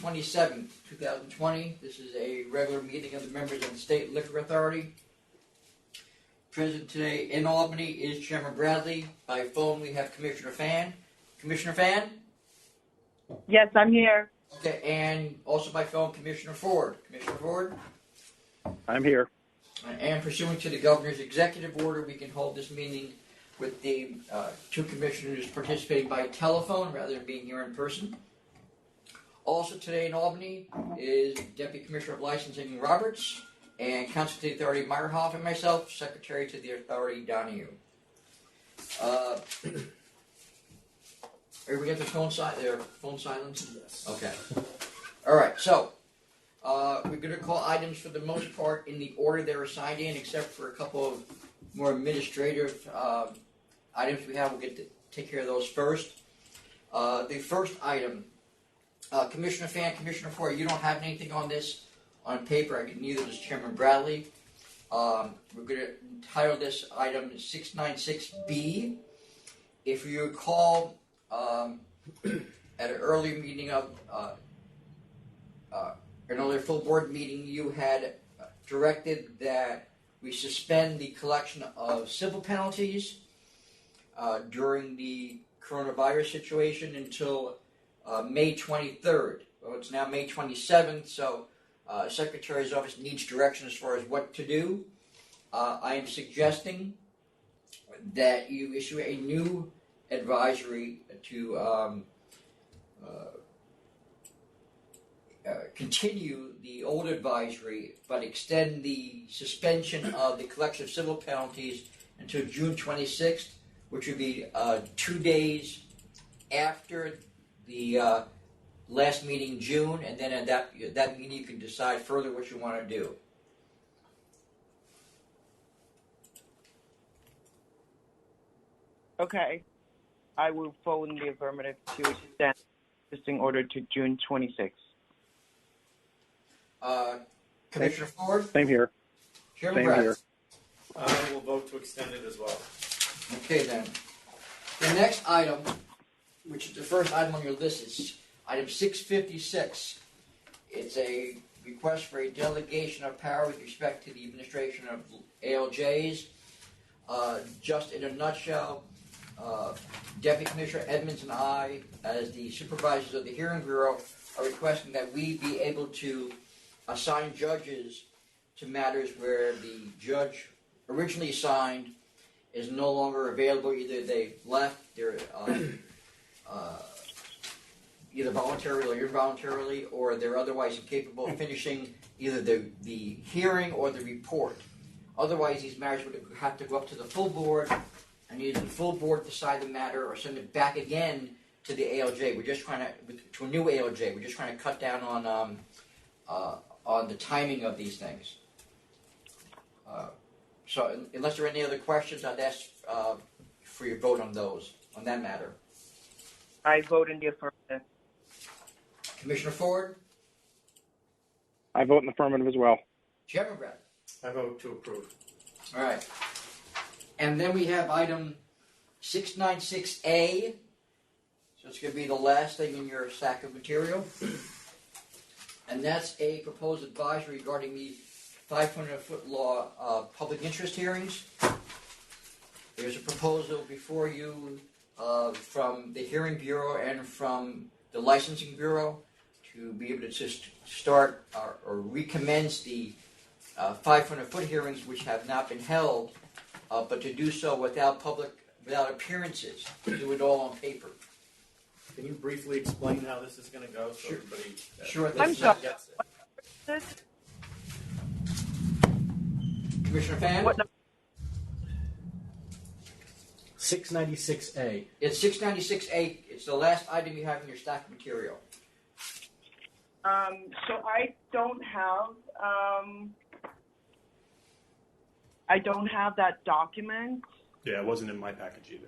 27th, 2020. This is a regular meeting of the members of the State Liquor Authority. Present today in Albany is Chairman Bradley. By phone we have Commissioner Fan. Commissioner Fan? Yes, I'm here. Okay, and also by phone Commissioner Ford. Commissioner Ford? I'm here. And pursuant to the Governor's executive order, we can hold this meeting with the two commissioners participating by telephone rather than being here in person. Also today in Albany is Deputy Commissioner of Licensing Roberts and Counsel to the Authority Meyerhoff and myself, Secretary to the Authority Donahue. Are we get the phone silence? Yes. Okay. All right. So we're going to call items for the most part in the order they're assigned in, except for a couple of more administrative items we have. We'll get to take care of those first. The first item, Commissioner Fan, Commissioner Ford, you don't have anything on this on paper. Neither does Chairman Bradley. We're going to title this item 696B. If you recall, at an earlier meeting of an earlier full board meeting, you had directed that we suspend the collection of civil penalties during the coronavirus situation until May 23rd. Well, it's now May 27th, so Secretary's office needs direction as far as what to do. I am suggesting that you issue a new advisory to continue the old advisory, but extend the suspension of the collection of civil penalties until June 26th, which would be 2 days after the last meeting in June, and then at that meeting you can decide further what you want to do. Okay. I will vote in the affirmative to extend existing order to June 26th. Commissioner Ford? Same here. Chairman Same Bradley? here. I will vote to extend it as well. Okay then. The next item, which is the first item on your list, is item 656. It's a request for a delegation of power with respect to the administration of ALJs. Just in a nutshell, Deputy Commissioner Edmonds and I, as the supervisors of the Hearing Bureau, are requesting that we be able to assign judges to matters where the judge originally assigned is no longer available. Either they've left, they're either voluntarily or involuntarily, or they're otherwise incapable of finishing either the hearing or the report. Otherwise, these matters would have to go up to the full board, and either the full board decide the matter or send it back again to the ALJ. We're just trying to a new ALJ. We're just trying to cut down on the timing of these things. So, unless there are any other questions, I'd ask for your vote on that matter. I vote in the affirmative. Commissioner Ford? I vote in the affirmative as well. Chairman Bradley? I vote to approve. All right. And then we have item 696A. So it's going to be the last thing in your stack of material. And that's a proposed advisory regarding the 500-foot law public interest hearings. There's a proposal before you from the Hearing Bureau and from the Licensing Bureau to be able to just start or recommence the 500-foot hearings which have not been held, but to do so without appearances, to do it all on paper. Can you briefly explain how this is going to go so Sure. everybody Sure. I'm sorry. gets it? This, Commissioner Fan? what number? 696A. It's 696A. It's the last item you have in your stack of material. So I don't have that document. Yeah, it wasn't in my package either.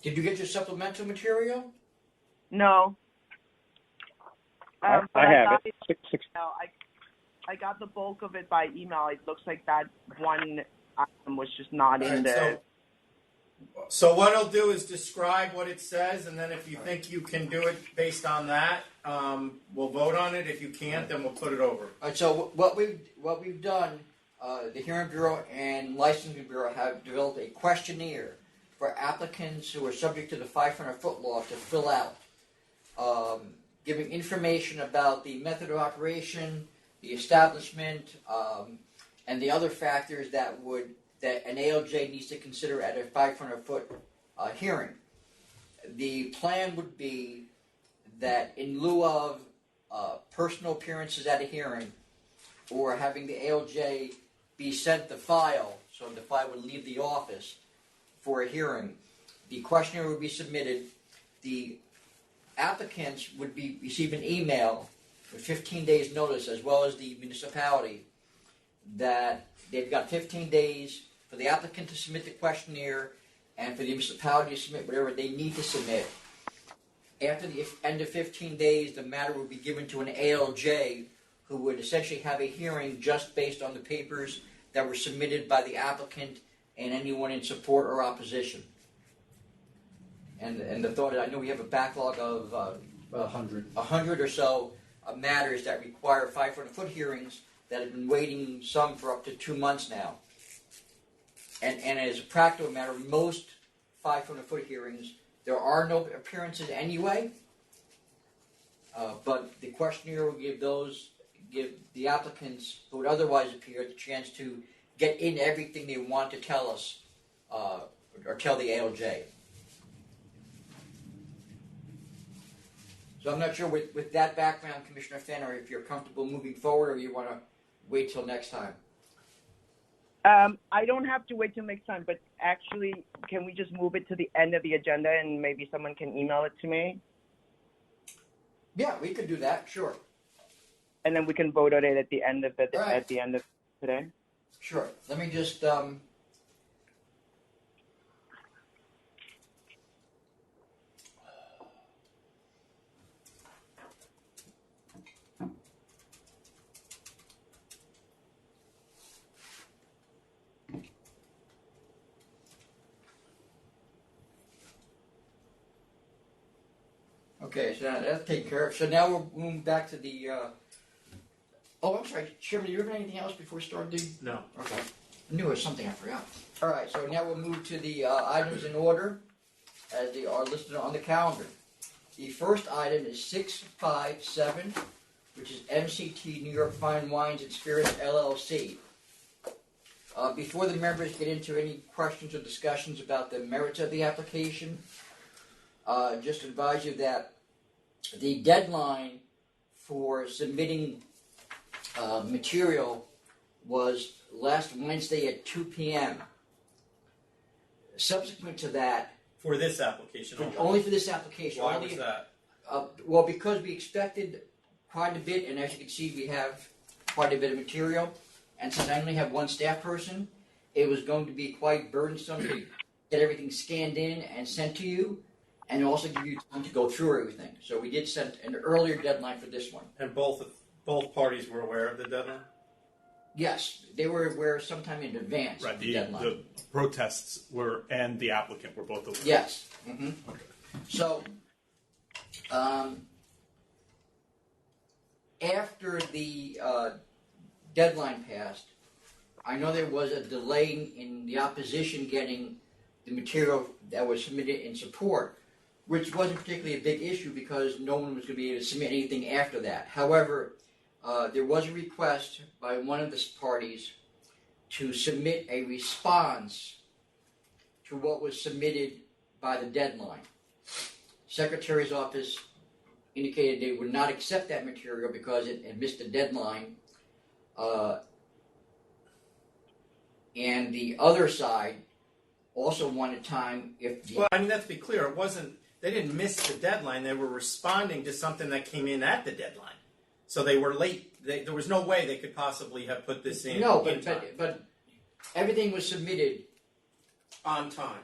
Did you get your supplemental material? No. I But have got it. Six. No, I got the bulk of it by email. It looks like that one item was just not in Alright, the. so So what I'll do is describe what it says, and then if you think you can do it based on that, we'll vote on it. If you can't, then we'll put it over. All right, so what we've done, the Hearing Bureau and Licensing Bureau have developed a questionnaire for applicants who are subject to the 500-foot law to fill out, giving information about the method of operation, the establishment, and the other factors that an ALJ needs to consider at a 500-foot hearing. The plan would be that in lieu of personal appearances at a hearing, or having the ALJ be sent the file, so the file would leave the office for a hearing, the questionnaire would be submitted. The applicants would receive an email with 15 days notice, as well as the municipality, that they've got 15 days for the applicant to submit the questionnaire and for the municipality to submit whatever they need to submit. After the end of 15 days, the matter would be given to an ALJ, who would essentially have a hearing just based on the papers that were submitted by the applicant and anyone in support or opposition. And the thought is, I know we have a backlog of 100 or so matters that require 500-foot hearings that have been waiting, some for up to 2 months now. And as a practical matter, most 500-foot hearings, there are no appearances anyway, but the questionnaire will give the applicants who would otherwise appear the chance to get in everything they want to tell us, or tell the ALJ. So I'm not sure with that background, Commissioner Fenner, if you're comfortable moving forward or you want to wait till next time. I don't have to wait till next time, but actually, can we just move it to the end of the agenda and maybe someone can email it to me? Yeah, we could do that, sure. And then we can vote on it at the end of it, All right. at the end of today? Sure. Let me just okay, so that's taken care of. So now we'll move back to the oh, I'm sorry, Chairman, do you have anything else before we start the? No. Okay. I knew it was something I forgot. All right, so now we'll move to the items in order as they are listed on the calendar. The first item is 657, which is MCT New York Fine Wines and Spirits LLC. Before the members get into any questions or discussions about the merits of the application, just advise you that the deadline for submitting material was last Wednesday at 2 p.m. Subsequent to that, For this application only for this application. Why only, was that? Well, because we expected quite a bit, and as you can see, we have quite a bit of material. And since I only have one staff person, it was going to be quite burdensome to get everything scanned in and sent to you, and also give you time to go through everything. So we did set an earlier deadline for this one. And both parties were aware of the deadline? Yes, they were aware sometime in advance Right. of the deadline. The protests were, and the applicant were both aware. Yes. Mm-hmm. Okay. So, after the deadline passed, I know there was a delay in the opposition getting the material that was submitted in support, which wasn't particularly a big issue because no one was going to be able to submit anything after that. However, there was a request by one of the parties to submit a response to what was submitted by the deadline. Secretary's office indicated they would not accept that material because it had missed the deadline. And the other side also wanted time if the... Well, I mean, let's be clear. It wasn't. They didn't miss the deadline. They were responding to something that came in at the deadline. So they were late. There was no way they could possibly have put this in. No, in time. but everything was submitted On time.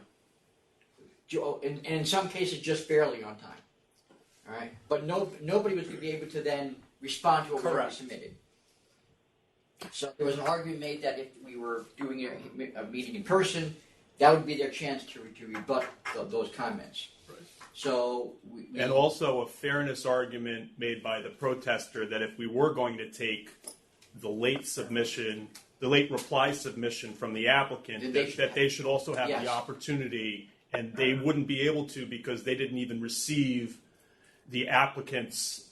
and in some cases just barely on time. All right, but nobody was going to be able to then respond to what Correct. was submitted. So there was an argument made that if we were doing a meeting in person, that would be their chance to rebut those comments. Right. So And also a fairness argument made by the protester that if we were going to take the late reply submission from the applicant, that they should also have Yes. the opportunity, and they wouldn't be able to because they didn't even receive the applicant's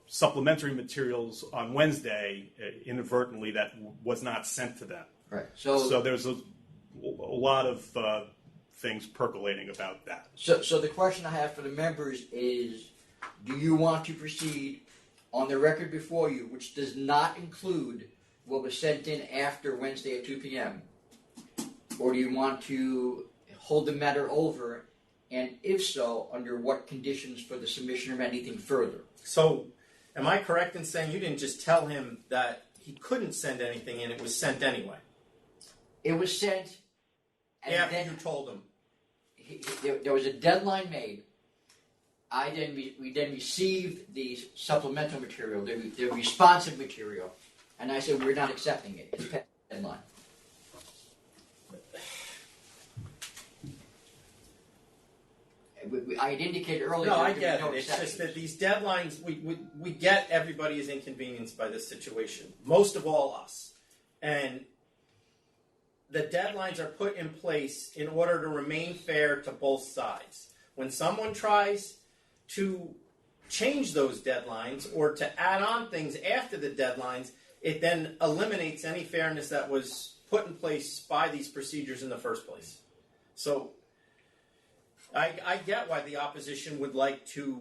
supplementary materials on Wednesday inadvertently that was not sent to them. right. So there's a lot of things percolating about that. So the question I have for the members is, do you want to proceed on the record before you, which does not include what was sent in after Wednesday at 2 p.m., or do you want to hold the matter over, and if so, under what conditions for the submission of anything further? So, am I correct in saying you didn't just tell him that he couldn't send anything in, it was sent anyway? It was sent, and After then you told him. there was a deadline made. We then received the supplemental material, the responsive material, and I said we're not accepting it. It's past the deadline. I had indicated earlier. No, I there get would it. be It's exceptions. just that these deadlines, we get everybody is inconvenienced by this situation. Most of all us. And the deadlines are put in place in order to remain fair to both sides. When someone tries to change those deadlines or to add on things after the deadlines, it then eliminates any fairness that was put in place by these procedures in the first place. So I get why the opposition would like to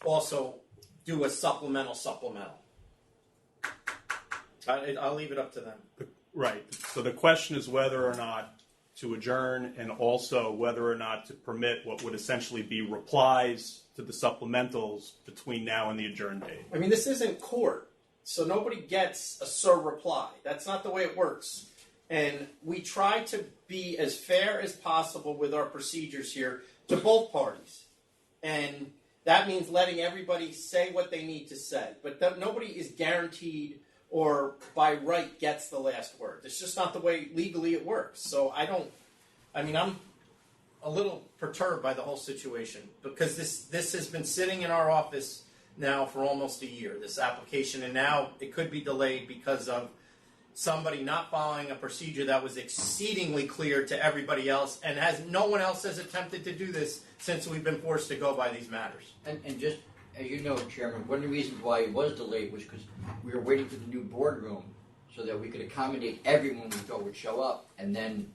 also do a supplemental. I'll leave it up to them. Right. So the question is whether or not to adjourn, and also whether or not to permit what would essentially be replies to the supplementals between now and the adjourn date. I mean, this isn't court, so nobody gets a sir reply. That's not the way it works. And we try to be as fair as possible with our procedures here to both parties. And that means letting everybody say what they need to say. But nobody is guaranteed or by right gets the last word. It's just not the way legally it works. So I'm a little perturbed by the whole situation because this has been sitting in our office now for almost a year, this application, and now it could be delayed because of somebody not following a procedure that was exceedingly clear to everybody else, and no one else has attempted to do this since we've been forced to go by these matters. And just, as you know, Chairman, one of the reasons why it was delayed was because we were waiting for the new boardroom so that we could accommodate everyone we thought would show up, and then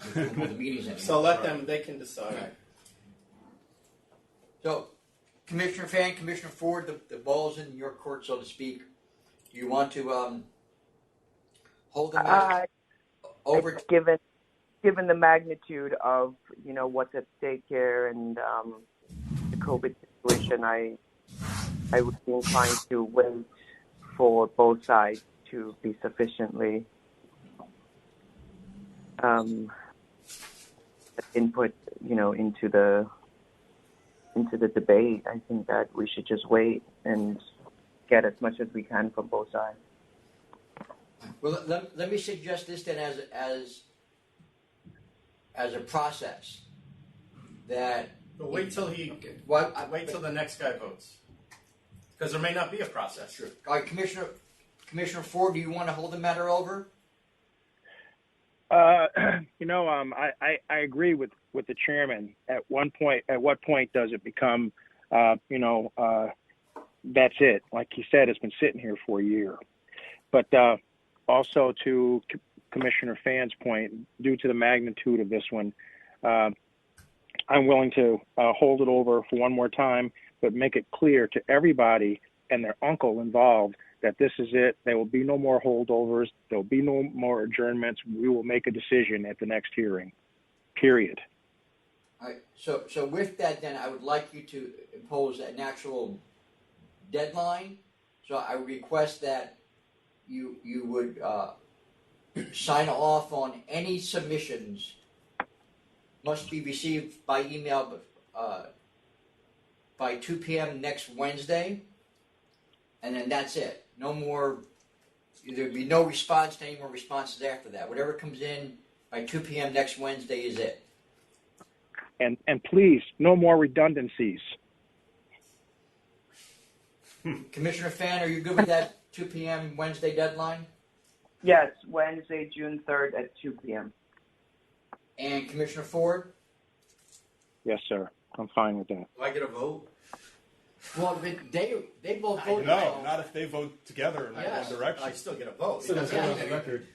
we couldn't hold the meetings anymore. So let them, they can decide. Right. So, Commissioner Fan, Commissioner Ford, the ball's in your court, so to speak. Do you want to hold the matter over? Given the magnitude of what's at stake here and the COVID situation, I would be inclined to wait for both sides to be sufficiently input, into the debate. I think that we should just wait and get as much as we can from both sides. Well, let me suggest this then as a process that. But wait till wait till the next guy votes, because there may not be a process. Sure. All right, Commissioner Ford, do you want to hold the matter over? I agree with the chairman. At what point does it become, that's it? Like he said, it's been sitting here for a year. But also to Commissioner Fan's point, due to the magnitude of this one, I'm willing to hold it over for one more time, but make it clear to everybody and their uncle involved that this is it. There will be no more holdovers. There will be no more adjournments. We will make a decision at the next hearing, period. All right. So with that, then, I would like you to impose an actual deadline. So I would request that you would sign off on any submissions must be received by email by 2 p.m. next Wednesday, and then that's it. No more. There'd be no response to any more responses after that. Whatever comes in by 2 p.m. next Wednesday is it. And please, no more redundancies. Commissioner Fan, are you good with that 2 p.m. Wednesday deadline? Yes, Wednesday, June 3rd at 2 p.m. And Commissioner Ford? Yes, sir. I'm fine with that. Do I get a vote? Well, they both voted. No, not if they vote together in Yes. one direction. I still get a vote. So that's Yeah. on the record.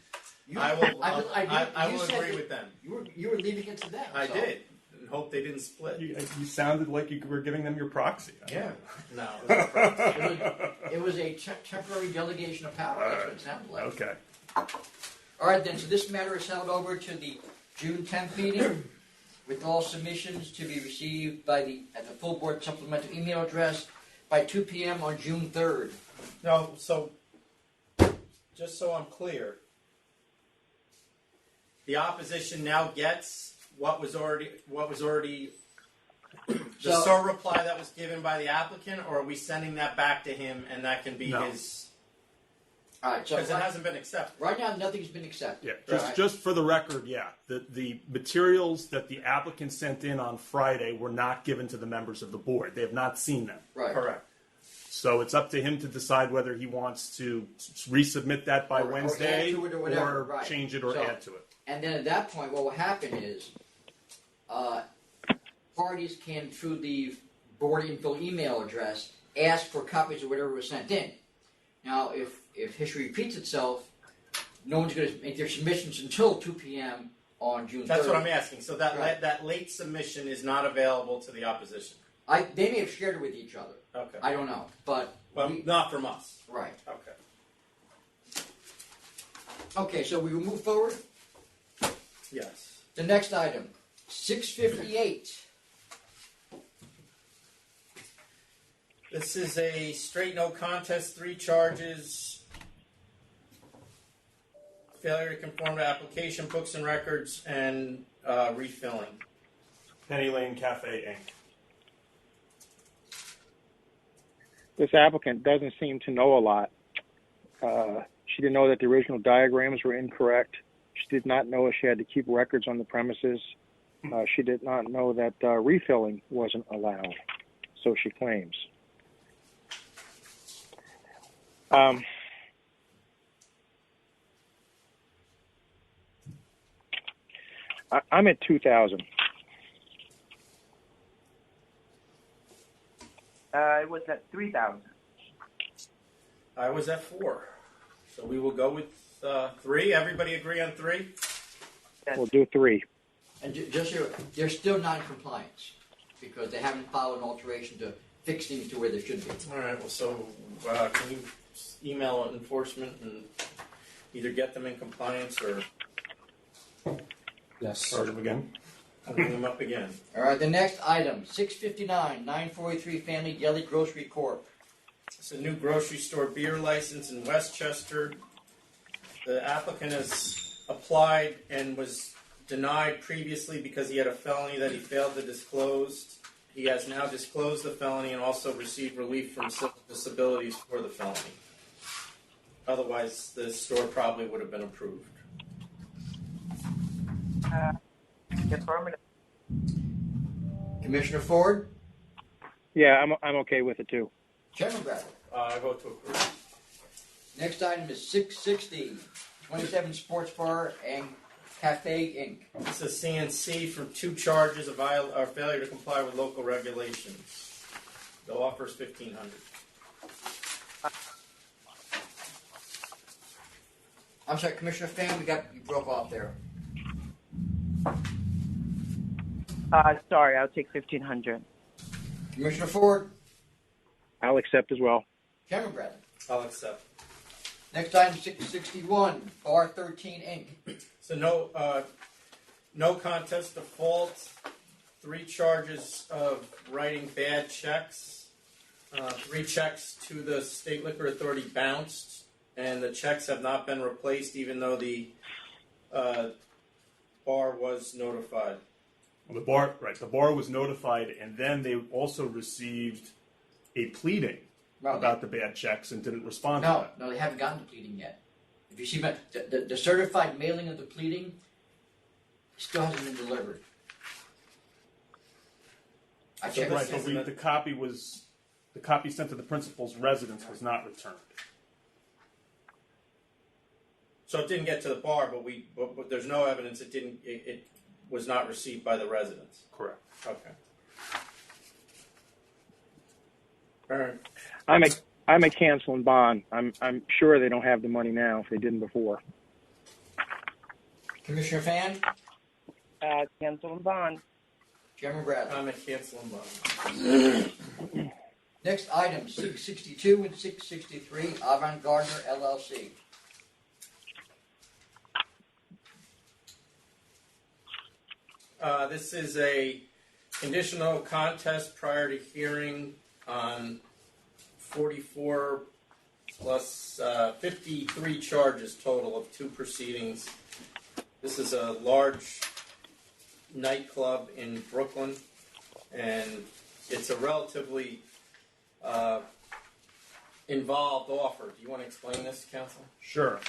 I will. I you will said agree that with them. You were leaving it to them. I so. did, and hope they didn't split. You sounded like you were giving them your proxy. Yeah. No. It was a temporary delegation of power. That's what it sounded like. Okay. All right, then. So this matter is held over to the June 10th meeting, with all submissions to be received at the full board supplemental email address by 2 p.m. on June 3rd. No. So, just so I'm clear, the opposition now gets what was already the So- SOAR reply that was given by the applicant, or are we sending that back to him and that can be No. his? All right, so Because it hasn't been accepted. right now nothing's been accepted. Yeah, Right. just for the record, yeah. The materials that the applicant sent in on Friday were not given to the members of the board. They have not seen them. Right. Correct. So it's up to him to decide whether he wants to resubmit that by Or Wednesday add to it or whatever, right. change it or So- add to it. And then at that point, what will happen is parties can, through the board info email address, ask for copies of whatever was sent in. Now, if history repeats itself, no one's going to make their submissions until 2 p.m. on June 3rd. That's what I'm asking. So that Right. that late submission is not available to the opposition. They may have shared it with each other. Okay. I don't know, but Not from us. right. Okay. Okay, so we will move forward. Yes. The next item, 658. This is a straight no contest, 3 charges. Failure to conform to application, books and records, and refilling. Penny Lane Cafe Inc. This applicant doesn't seem to know a lot. She didn't know that the original diagrams were incorrect. She did not know she had to keep records on the premises. She did not know that refilling wasn't allowed, so she claims. I'm at 2,000. It was at 3,000. I was at 4. So we will go with 3. Everybody agree on 3? We'll do 3. And just so they're still not in compliance because they haven't filed an alteration to fix things to where they should be. All right. Well, so can you email enforcement and either get them in compliance or Start them again. bring them up again? All right, the next item, 659, 943 Family Deli Grocery Corp. It's a new grocery store beer license in Westchester. The applicant has applied and was denied previously because he had a felony that he failed to disclose. He has now disclosed the felony and also received relief from civil disabilities for the felony. Otherwise, the store probably would have been approved. Affirmative. Commissioner Ford, Yeah, I'm okay with it too. Chairman Bradley. I vote to approve. Next item is 660, 27 Sports Bar and Cafe Inc. It's a CNC for 2 charges of failure to comply with local regulations. The offer is $1,500. I'm sorry, Commissioner Fan, you broke off there. Sorry, I'll take 1,500. Commissioner Ford, I'll accept as well. Chairman Bradley. I'll accept. Next item, 661, Bar 13 Inc. So no contest default. 3 charges of writing bad checks. 3 checks to the State Liquor Authority bounced, and the checks have not been replaced, even though the bar was notified. Well, the bar was notified, and then they also received a pleading about the bad checks and didn't respond to that. No, they haven't gotten the pleading yet. If you see the certified mailing of the pleading Still hasn't been delivered. I So, checked. right, but the copy sent to the principal's residence was not returned. So it didn't get to the bar, but there's no evidence it was not received by the residents. Correct. Okay. All right. I'm a cancel and bond. I'm sure they don't have the money now if they didn't before. Commissioner Fan, Cancel and bond. Chairman Bradley. I'm a canceling bond. Next item, 662 and 663, Avant Gardner LLC. This is a conditional contest prior to hearing on 44 plus 53 charges total of 2 proceedings. This is a large nightclub in Brooklyn, and it's a relatively involved offer. Do you want to explain this, Counsel? Sure.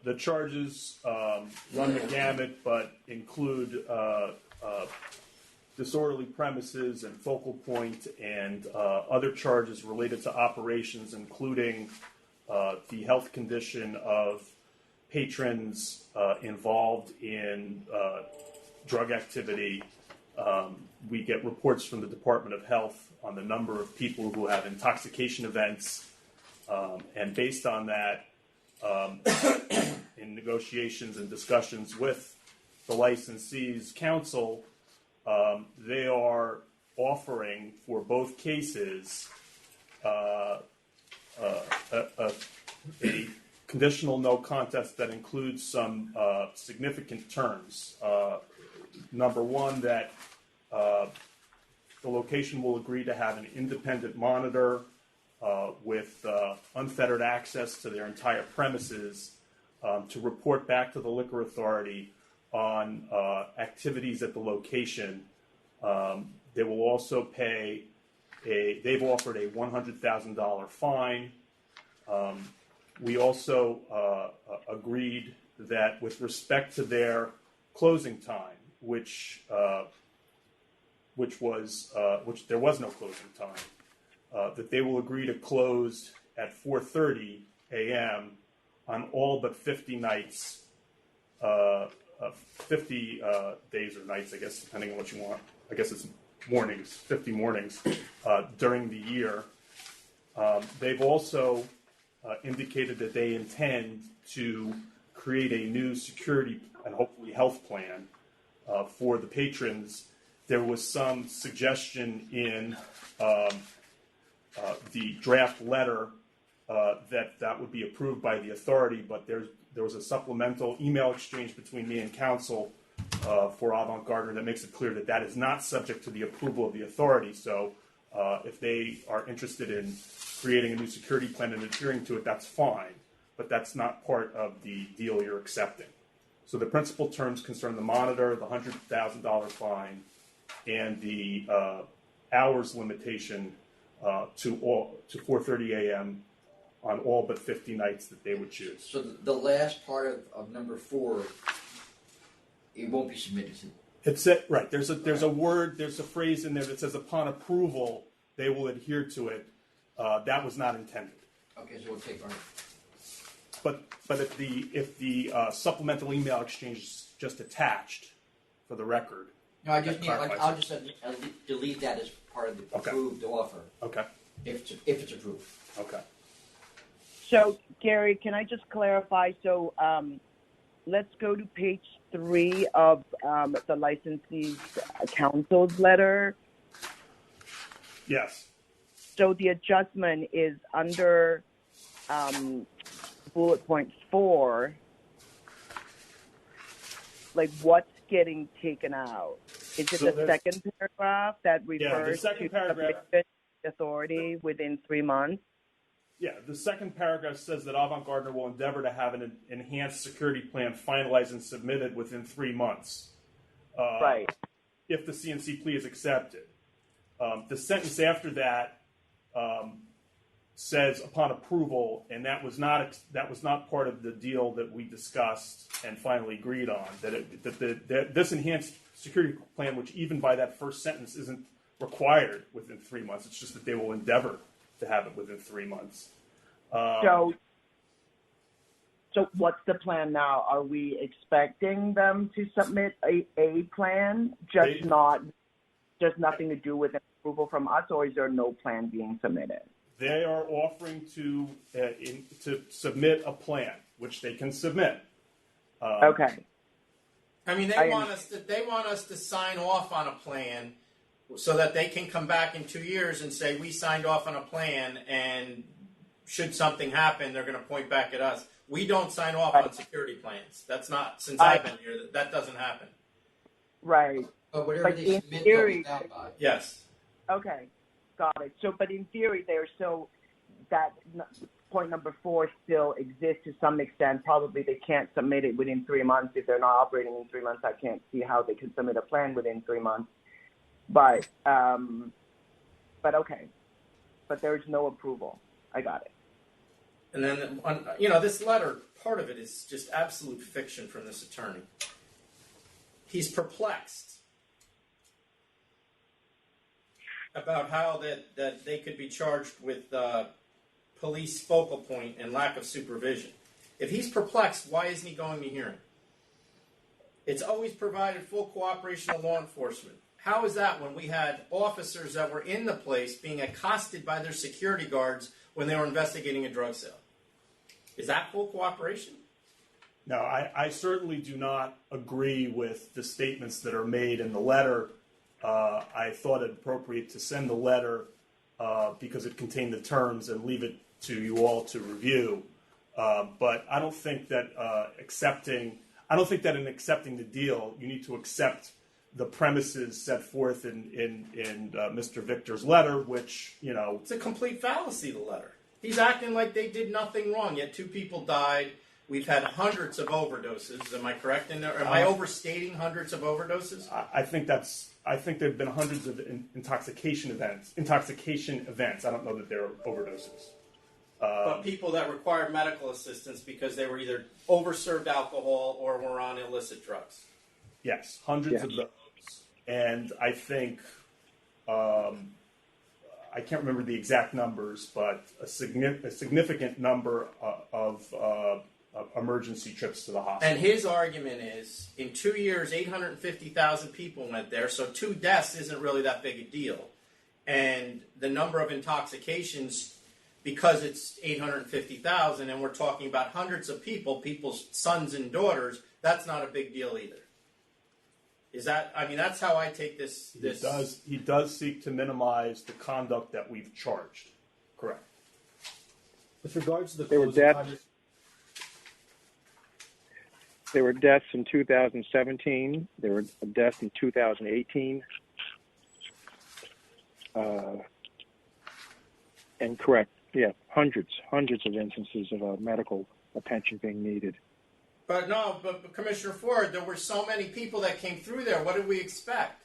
The charges run the gamut, but include disorderly premises and focal point and other charges related to operations, including the health condition of patrons involved in drug activity. We get reports from the Department of Health on the number of people who have intoxication events, and based on that, in negotiations and discussions with the licensee's counsel, they are offering for both cases a conditional no contest that includes some significant terms. Number one, that the location will agree to have an independent monitor with unfettered access to their entire premises to report back to the liquor authority on activities at the location. They will also pay they've offered a $100,000 fine. We also agreed that with respect to their closing time, which there was no closing time, that they will agree to close at 4:30 a.m. on all but 50 nights, 50 days or nights, I guess, depending on what you want. I guess it's mornings, 50 mornings during the year. They've also indicated that they intend to create a new security and hopefully health plan for the patrons. There was some suggestion in the draft letter that would be approved by the authority, but there was a supplemental email exchange between me and counsel for Avant Gardner that makes it clear that that is not subject to the approval of the authority. So if they are interested in creating a new security plan and adhering to it, that's fine, but that's not part of the deal you're accepting. So the principal terms concern the monitor, the $100,000 fine, and the hours limitation to 4:30 a.m. on all but 50 nights that they would choose. So the last part of number 4, it won't be submitted to. It's it, right. There's a phrase in there that says upon approval they will adhere to it. That was not intended. Okay, so we'll take our. But if the supplemental email exchange is just attached for the record. No, I just need. I'll just delete that as part of the approved offer. Okay. If it's approved. Okay. So, Gary, can I just clarify? So, let's go to page 3 of the licensee's counsel's letter. Yes. So the adjustment is under bullet point 4. Like, what's getting taken out? Is it the second paragraph that refers to the authority within 3 months? Yeah, the second paragraph says that Avant Gardner will endeavor to have an enhanced security plan finalized and submitted within 3 months. Right. If the CNC plea is accepted. The sentence after that says upon approval, and that was not part of the deal that we discussed and finally agreed on. That this enhanced security plan, which even by that first sentence isn't required within 3 months, it's just that they will endeavor to have it within 3 months. So what's the plan now? Are we expecting them to submit a plan, just nothing to do with an approval from us, or is there no plan being submitted? They are offering to submit a plan, which they can submit. Okay. I mean, they want us to sign off on a plan so that they can come back in 2 years and say, we signed off on a plan, and should something happen, they're going to point back at us. We don't sign off on security plans. That's not, since I've been here, that doesn't happen. Right. But whatever But they in submit, theory, they'll be bound by. Yes. Okay, got it. So, but in theory, there's still that point number 4 still exists to some extent. Probably they can't submit it within 3 months. If they're not operating in 3 months, I can't see how they can submit a plan within 3 months. But okay. But there's no approval. I got it. And then, this letter, part of it is just absolute fiction from this attorney. He's perplexed about how that they could be charged with police focal point and lack of supervision. If he's perplexed, why isn't he going to hearing? It's always provided full cooperation of law enforcement. How is that when we had officers that were in the place being accosted by their security guards when they were investigating a drug sale? Is that full cooperation? No, I certainly do not agree with the statements that are made in the letter. I thought it appropriate to send the letter because it contained the terms and leave it to you all to review. But I don't think that in accepting the deal, you need to accept the premises set forth in Mr. Victor's letter, which, It's a complete fallacy, the letter. He's acting like they did nothing wrong, yet 2 people died. We've had hundreds of overdoses. Am I correct in there? Am I overstating hundreds of overdoses? I think there have been hundreds of intoxication events. I don't know that they're overdoses. But people that required medical assistance because they were either overserved alcohol or were on illicit drugs. Yes, hundreds of those. And I think, I can't remember the exact numbers, but a significant number of emergency trips to the hospital. And his argument is, in 2 years, 850,000 people went there, so 2 deaths isn't really that big a deal. And the number of intoxications, because it's 850,000, and we're talking about hundreds of people's sons and daughters, that's not a big deal either. That's how I take this. He does seek to minimize the conduct that we've charged. Correct. With regards to the There were deaths in 2017. There were deaths in 2018. And correct, hundreds of instances of medical attention being needed. But Commissioner Ford, there were so many people that came through there. What did we expect?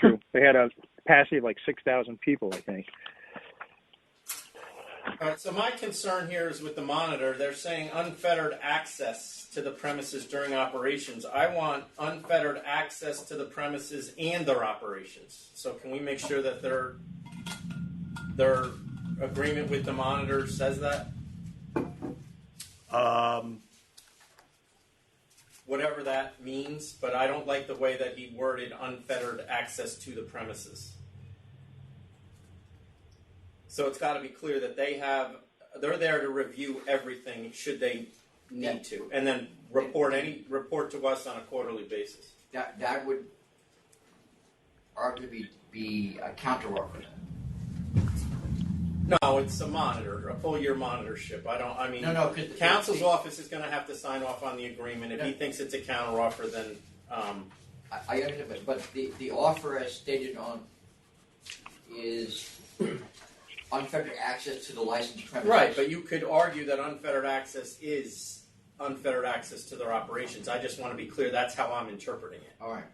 True. They had a capacity of like 6,000 people, I think. All right, so my concern here is with the monitor. They're saying unfettered access to the premises during operations. I want unfettered access to the premises and their operations. So can we make sure that their agreement with the monitor says that? Whatever that means, but I don't like the way that he worded unfettered access to the premises. So it's got to be clear that they're there to review everything should they need to, and then report to us on a quarterly basis. That would arguably be a counteroffer. No, it's a monitor, a full year monitorship. No, counsel's office is going to have to sign off on the agreement. If he thinks it's a counteroffer, then I understand, but the offer as stated on is unfettered access to the licensed premises. Right, but you could argue that unfettered access is unfettered access to their operations. I just want to be clear. That's how I'm interpreting it. All right.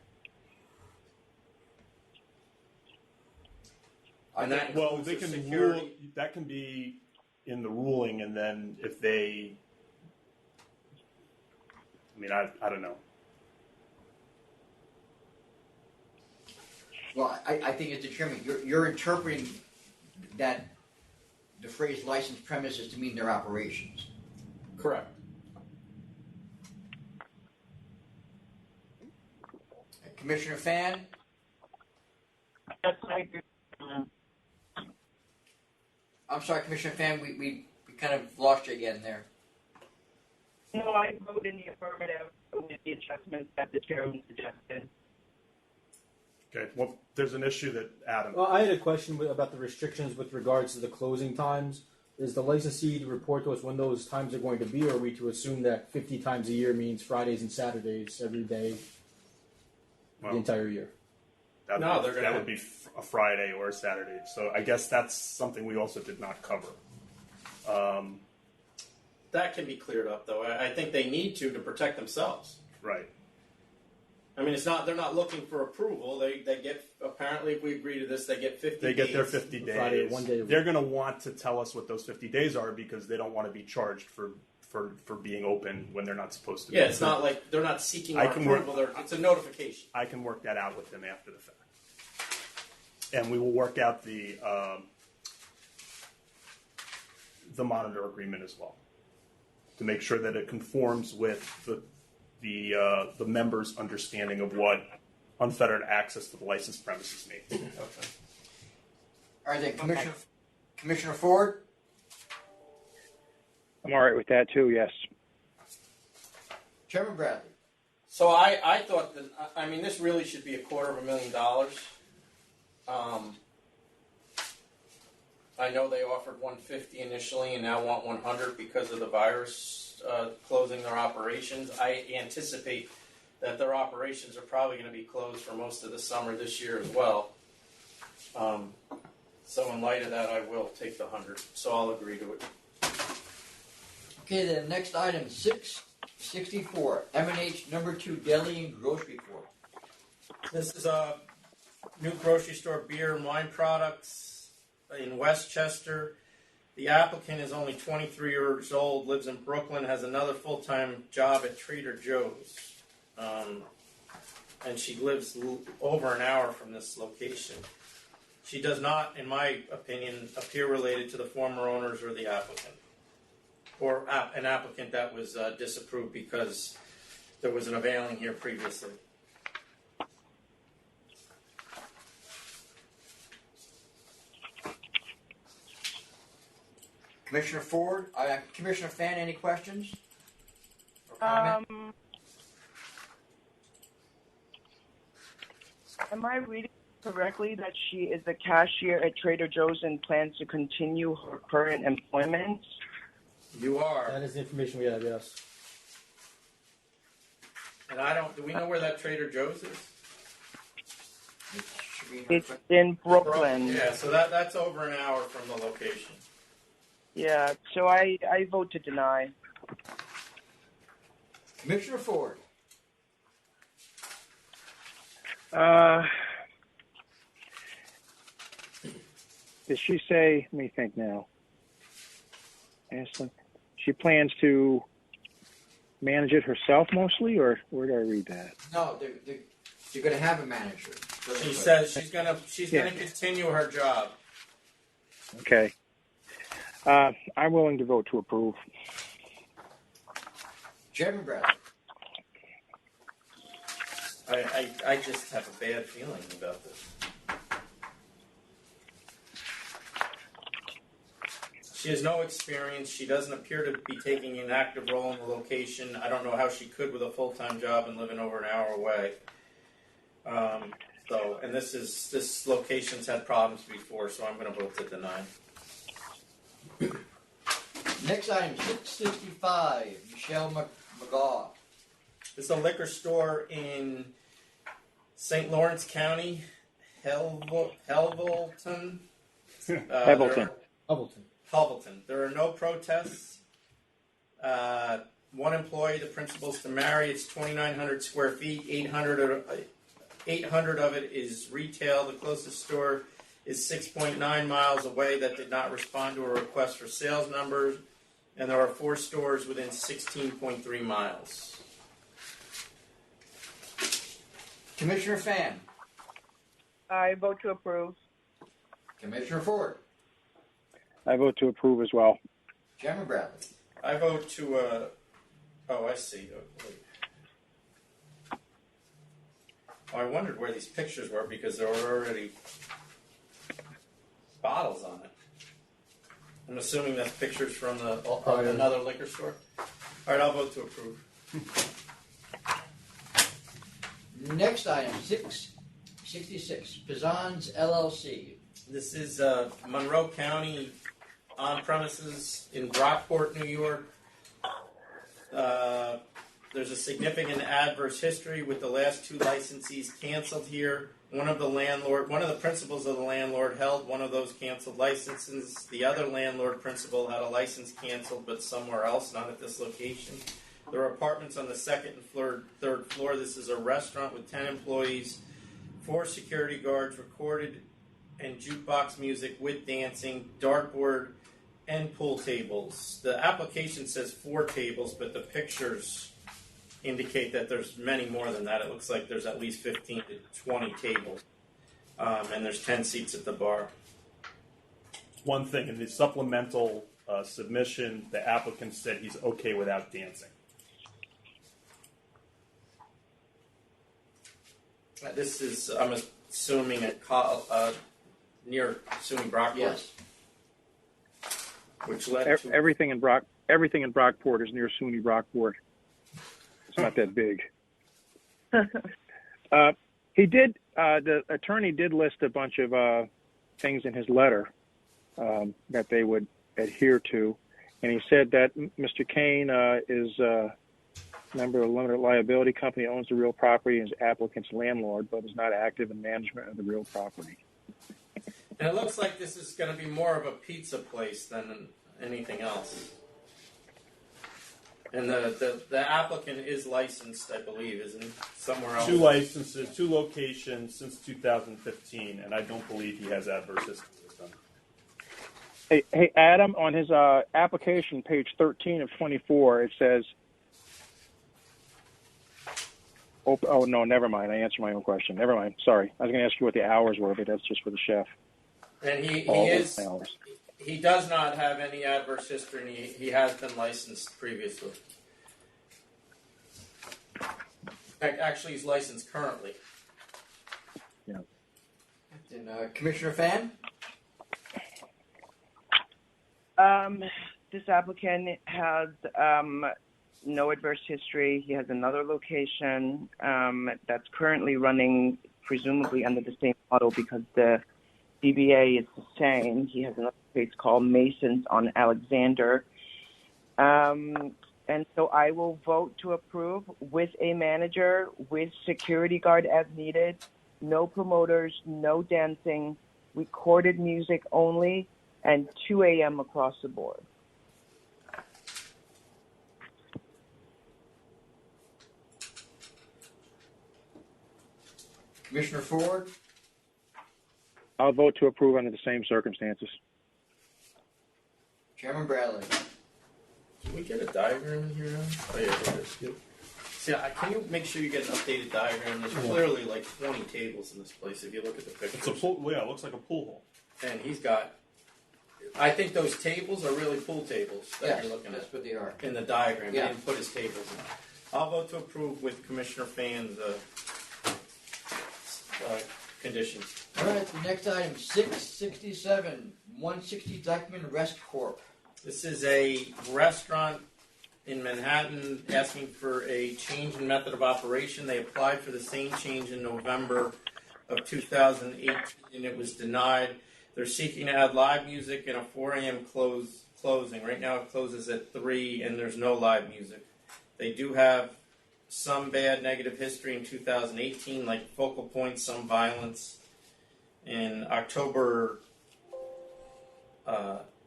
And that Well, includes they the can security. rule. That can be in the ruling, and then if they, I mean, I don't know. Well, I think it's determined. You're interpreting that the phrase licensed premises to mean their operations. Correct. Commissioner Fan? That's my I'm sorry, Commissioner Fan, we kind of lost you again there. No, I vote in the affirmative with the adjustments that the chairman suggested. Okay. Well, there's an issue that Adam. Well, I had a question about the restrictions with regards to the closing times. Is the licensee to report to us when those times are going to be, or are we to assume that 50 times a year means Fridays and Saturdays every day, the entire year? That, No, they're that gonna- would be a Friday or a Saturday. So I guess that's something we also did not cover. That can be cleared up, though. I think they need to protect themselves. Right. I mean, they're not looking for approval. They get, apparently, if we agree to this, they get 50 They days. get their 50 days. Friday, 1 day a week. They're going to want to tell us what those 50 days are because they don't want to be charged for being open when they're not supposed to be. Yeah, it's not like they're not seeking our approval. It's a notification. I can work that out with them after the fact. And we will work out the monitor agreement as well to make sure that it conforms with the members' understanding of what unfettered access to the licensed premises means. Okay. All right, then, Commissioner Ford? I'm all right with that too. Yes. Chairman Bradley? So I thought that, I mean, this really should be $250,000. I know they offered $150 initially and now want $100 because of the virus closing their operations. I anticipate that their operations are probably going to be closed for most of the summer this year as well. So in light of that, I will take the $100. So I'll agree to it. Okay, then, next item, 664, M&H number 2 Deli and Grocery Corp. This is a new grocery store, beer and wine products in Westchester. The applicant is only 23 years old, lives in Brooklyn, has another full-time job at Trader Joe's. And she lives over an hour from this location. She does not, in my opinion, appear related to the former owners or the applicant. Or an applicant that was disapproved because there was an availing here previously. Commissioner Ford? Commissioner Fan, any questions? Or comment? Am I reading correctly that she is a cashier at Trader Joe's and plans to continue her current employment? You are. That is the information we have, yes. And do we know where that Trader Joe's is? It should be in It's in Brooklyn. Yeah, so that's over an hour from the location. Yeah, so I vote to deny. Commissioner Ford? Did she say, let me think now. Ashley, she plans to manage it herself mostly, or where did I read that? No, they're going to have a manager. She says she's gonna continue her job. Okay. I'm willing to vote to approve. Chairman Bradley? I just have a bad feeling about this. She has no experience. She doesn't appear to be taking an active role in the location. I don't know how she could with a full-time job and living over an hour away. And this location's had problems before, so I'm going to vote to deny. Next item, 665, Michelle McGaw. It's a liquor store in St. Lawrence County, Helvelton. Helvelton. Helvelton. There are no protests. One employee, the principal's to marry. It's 2,900 square feet. 800 of it is retail. The closest store is 6.9 miles away that did not respond to a request for sales numbers, and there are 4 stores within 16.3 miles. Commissioner Fan. I vote to approve. Commissioner Ford. I vote to approve as well. Chairman Bradley. I vote to, I see. Oh, wait. Oh, I wondered where these pictures were because there were already bottles on it. I'm assuming that's pictures from another liquor store. All right, I'll vote to approve. Next item, 666, Pizans LLC. This is Monroe County on premises in Brockport, New York. There's a significant adverse history with the last 2 licensees canceled here. One of the principals of the landlord held one of those canceled licenses. The other landlord principal had a license canceled, but somewhere else, not at this location. There are apartments on the 2nd and 3rd floor. This is a restaurant with 10 employees, 4 security guards, recorded and jukebox music with dancing, dartboard, and pool tables. The application says 4 tables, but the pictures indicate that there's many more than that. It looks like there's at least 15 to 20 tables, and there's 10 seats at the bar. One thing, in the supplemental submission, the applicant said he's okay without dancing. This is, I'm assuming, near SUNY Brockport. Yes. Which led to Everything in Brockport is near SUNY Brockport. It's not that big. The attorney did list a bunch of things in his letter that they would adhere to, and he said that Mr. Kane is a member of a limited liability company, owns the real property, and is applicant's landlord, but is not active in management of the real property. And it looks like this is going to be more of a pizza place than anything else. And the applicant is licensed, I believe, isn't he? Somewhere else. 2 licenses, 2 locations since 2015, and I don't believe he has adverse history with them. Hey, Adam, on his application, page 13 of 24, it says, oh, no, never mind. I answered my own question. Never mind. Sorry. I was going to ask you what the hours were, but that's just for the chef. And he Hours. He does not have any adverse history, and he has been licensed previously. Actually, he's licensed currently. Yeah. And Commissioner Fan? This applicant has no adverse history. He has another location that's currently running, presumably under the same model because the DBA is the same. He has another place called Masons on Alexander. And so I will vote to approve with a manager, with security guard as needed, no promoters, no dancing, recorded music only, and 2 a.m. across the board. Commissioner Ford? I'll vote to approve under the same circumstances. Chairman Bradley? Can we get a diagram in here now? Oh, yeah, there it is. Yep. See, can you make sure you get an updated diagram? There's clearly like 20 tables in this place if you look at the pictures. It's a pool, yeah, it looks like a pool hall. And he's got, I think those tables are really pool tables that you're looking that's at what they are. in the diagram. Yeah. He didn't put his tables in. I'll vote to approve with Commissioner Fan's conditions. All right, the next item, 667, 160 Dyckman Rest Corp. This is a restaurant in Manhattan asking for a change in method of operation. They applied for the same change in November of 2018 and it was denied. They're seeking to add live music and a 4 a.m. closing. Right now it closes at 3 and there's no live music. They do have some bad negative history in 2018, like focal points, some violence. In October,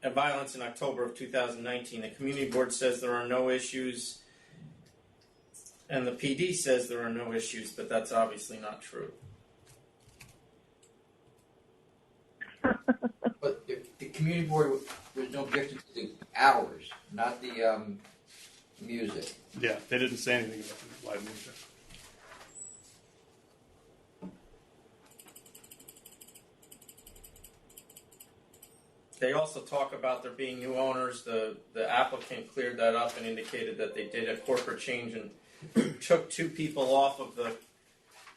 violence in October of 2019. The community board says there are no issues, and the PD says there are no issues, but that's obviously not true. But the community board, there's no objection to the hours, not the music. Yeah, they didn't say anything about the live music. They also talk about there being new owners. The applicant cleared that up and indicated that they did a corporate change and took 2 people off of the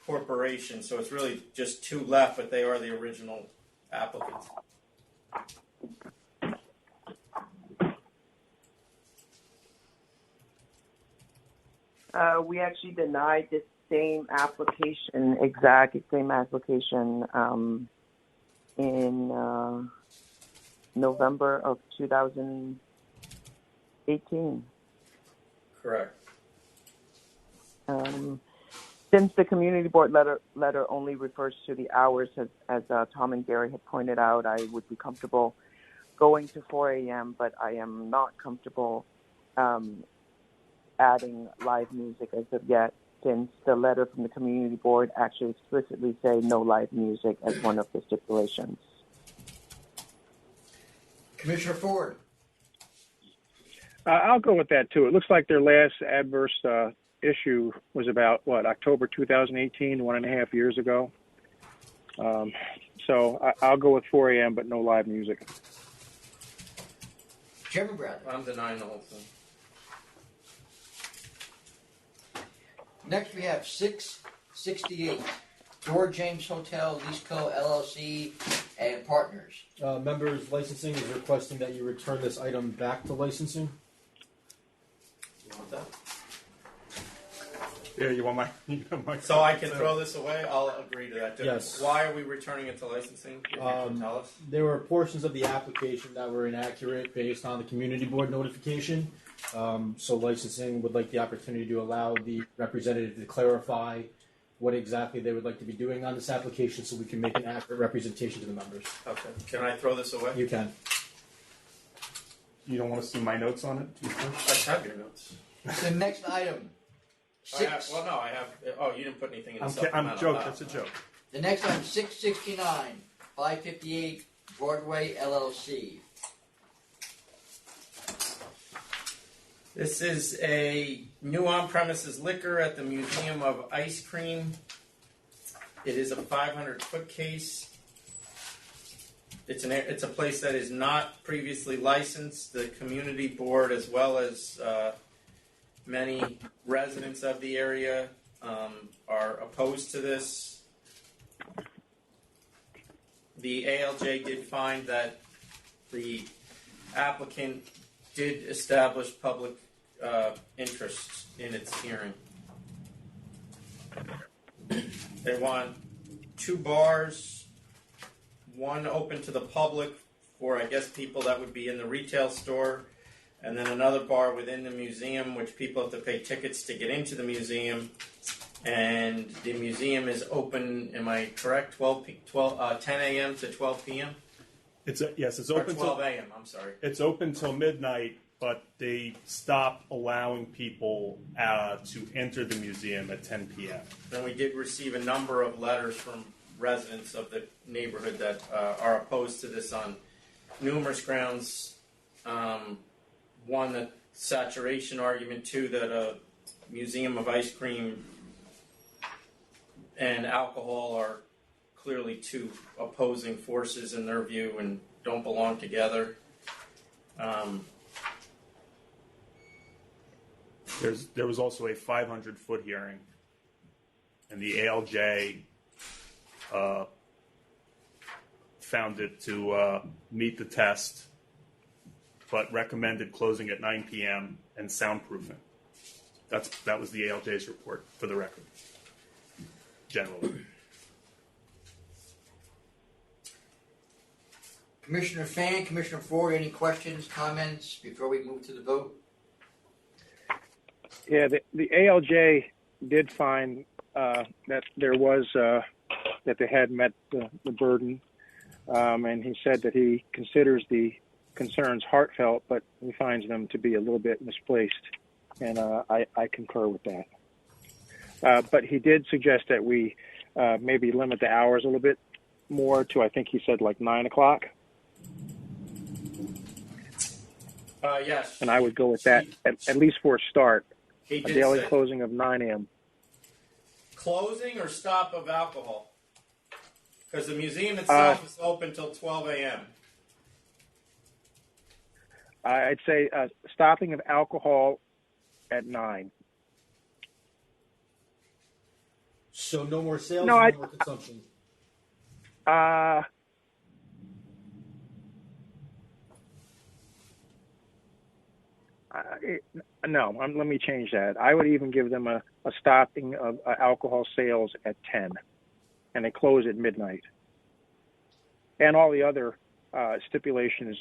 corporation. So it's really just 2 left, but they are the original applicants. We actually denied this exact same application, in November of 2018. Correct. Since the community board letter only refers to the hours, as Tom and Gary had pointed out, I would be comfortable going to 4 a.m., but I am not comfortable adding live music as of yet, since the letter from the community board actually explicitly say no live music as one of the stipulations. Commissioner Ford. I'll go with that too. It looks like their last adverse issue was about October 2018, 1.5 years ago. So I'll go with 4 a.m. but no live music. Chairman Bradley. I'm denying the whole thing. Next we have 668 George James Hotel, Leaseco LLC, and partners. Members, licensing is requesting that you return this item back to licensing. You want that? Yeah, you want my So I can throw this away? I'll agree to that. Yes. Why are we returning it to licensing? If you can tell us. There were portions of the application that were inaccurate based on the community board notification. So licensing would like the opportunity to allow the representative to clarify what exactly they would like to be doing on this application so we can make an accurate representation to the members. Okay. Can I throw this away? You can. You don't want to see my notes on it? I have your notes. The next item. I have. Oh, you didn't put anything in the supplemental. I'm joking. That's a joke. The next item, 669, 558 Broadway LLC. This is a new on-premises liquor at the Museum of Ice Cream. It is a 500-foot case. It's a place that is not previously licensed. The community board, as well as many residents of the area, are opposed to this. The ALJ did find that the applicant did establish public interest in its hearing. They want 2 bars, one open to the public for, I guess, people that would be in the retail store, and then another bar within the museum, which people have to pay tickets to get into the museum. And the museum is open, am I correct, 10 a.m. to 12 p.m.? It's open or 12 a.m., I'm sorry. It's open till midnight, but they stop allowing people to enter the museum at 10 p.m. And we did receive a number of letters from residents of the neighborhood that are opposed to this on numerous grounds. One, the saturation argument. 2, that a museum of ice cream and alcohol are clearly 2 opposing forces in their view and don't belong together. There was also a 500-foot hearing, and the ALJ found it to meet the test, but recommended closing at 9 p.m. and soundproofing. That was the ALJ's report, for the record, generally. Commissioner Fan, Commissioner Ford, any questions, comments before we move to the vote? Yeah, the ALJ did find that there was that they had met the burden, and he said that he considers the concerns heartfelt, but he finds them to be a little bit misplaced, and I concur with that. But he did suggest that we maybe limit the hours a little bit more to, I think he said like 9 o'clock. Yes. And I would go with that, at least for a start. He A did daily say closing of 9 a.m. closing or stop of alcohol, because the museum itself is open till 12 a.m. I'd say stopping of alcohol at 9. So no more sales, No, no more consumption. No, let me change that. I would even give them a stopping of alcohol sales at 10, and they close at midnight. And all the other stipulations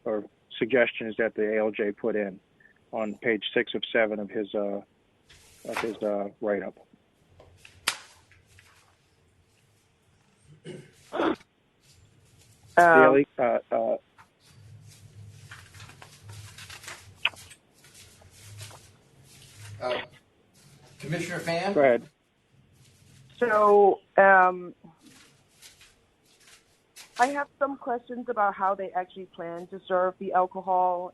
or suggestions that the ALJ put in on page 6 of 7 of his write-up. Daily. Commissioner Fan? Go ahead. So, I have some questions about how they actually plan to serve the alcohol.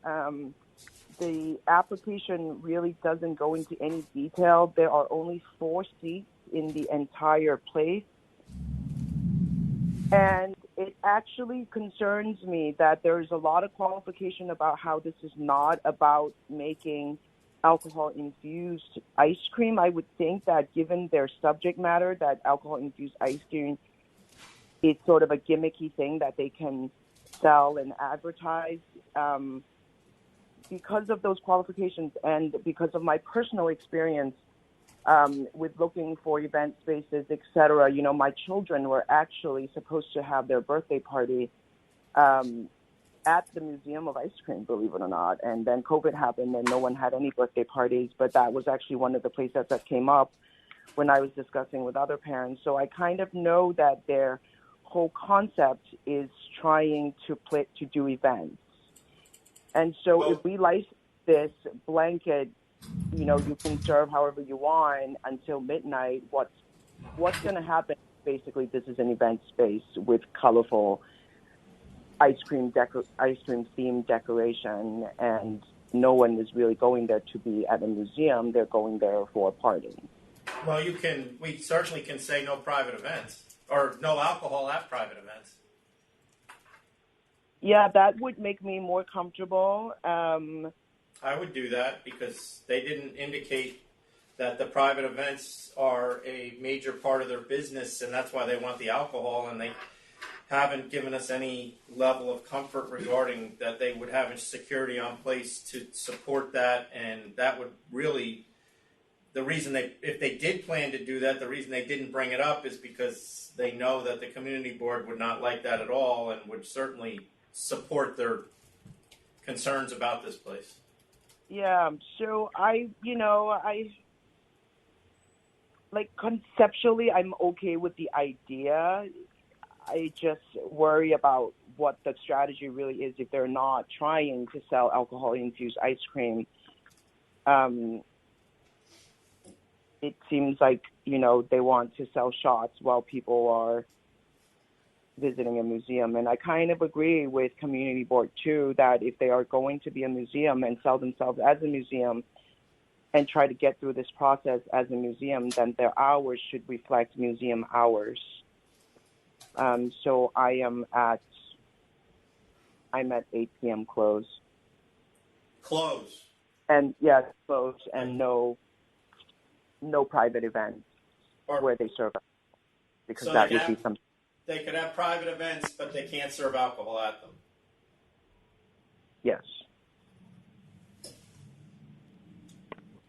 The application really doesn't go into any detail. There are only 4 seats in the entire place. And it actually concerns me that there's a lot of qualification about how this is not about making alcohol-infused ice cream. I would think that given their subject matter, that alcohol-infused ice cream is sort of a gimmicky thing that they can sell and advertise. Because of those qualifications and because of my personal experience with looking for event spaces, etc., you know, my children were actually supposed to have their birthday party at the Museum of Ice Cream, believe it or not. And then COVID happened and no one had any birthday parties, but that was actually one of the places that came up when I was discussing with other parents. So I kind of know that their whole concept is trying to do events. And so if we license this blanket, you know, you can serve however you want until midnight, what's going to happen? Basically, this is an event space with colorful ice cream themed decoration, and no one is really going there to be at a museum. They're going there for a party. Well, we certainly can say no private events or no alcohol at private events. Yeah, that would make me more comfortable. I would do that because they didn't indicate that the private events are a major part of their business, and that's why they want the alcohol, and they haven't given us any level of comfort regarding that they would have security on place to support that, and that would really, the reason if they did plan to do that, the reason they didn't bring it up is because they know that the community board would not like that at all and would certainly support their concerns about this place. Yeah, so conceptually, I'm okay with the idea. I just worry about what the strategy really is if they're not trying to sell alcohol-infused ice cream. It seems like, you know, they want to sell shots while people are visiting a museum. And I kind of agree with community board too, that if they are going to be a museum and sell themselves as a museum and try to get through this process as a museum, then their hours should reflect museum hours. So I'm at 8 p.m. close. Close. And yes, close, and no private events where they serve, because So that would be something. They could have private events, but they can't serve alcohol at them. Yes.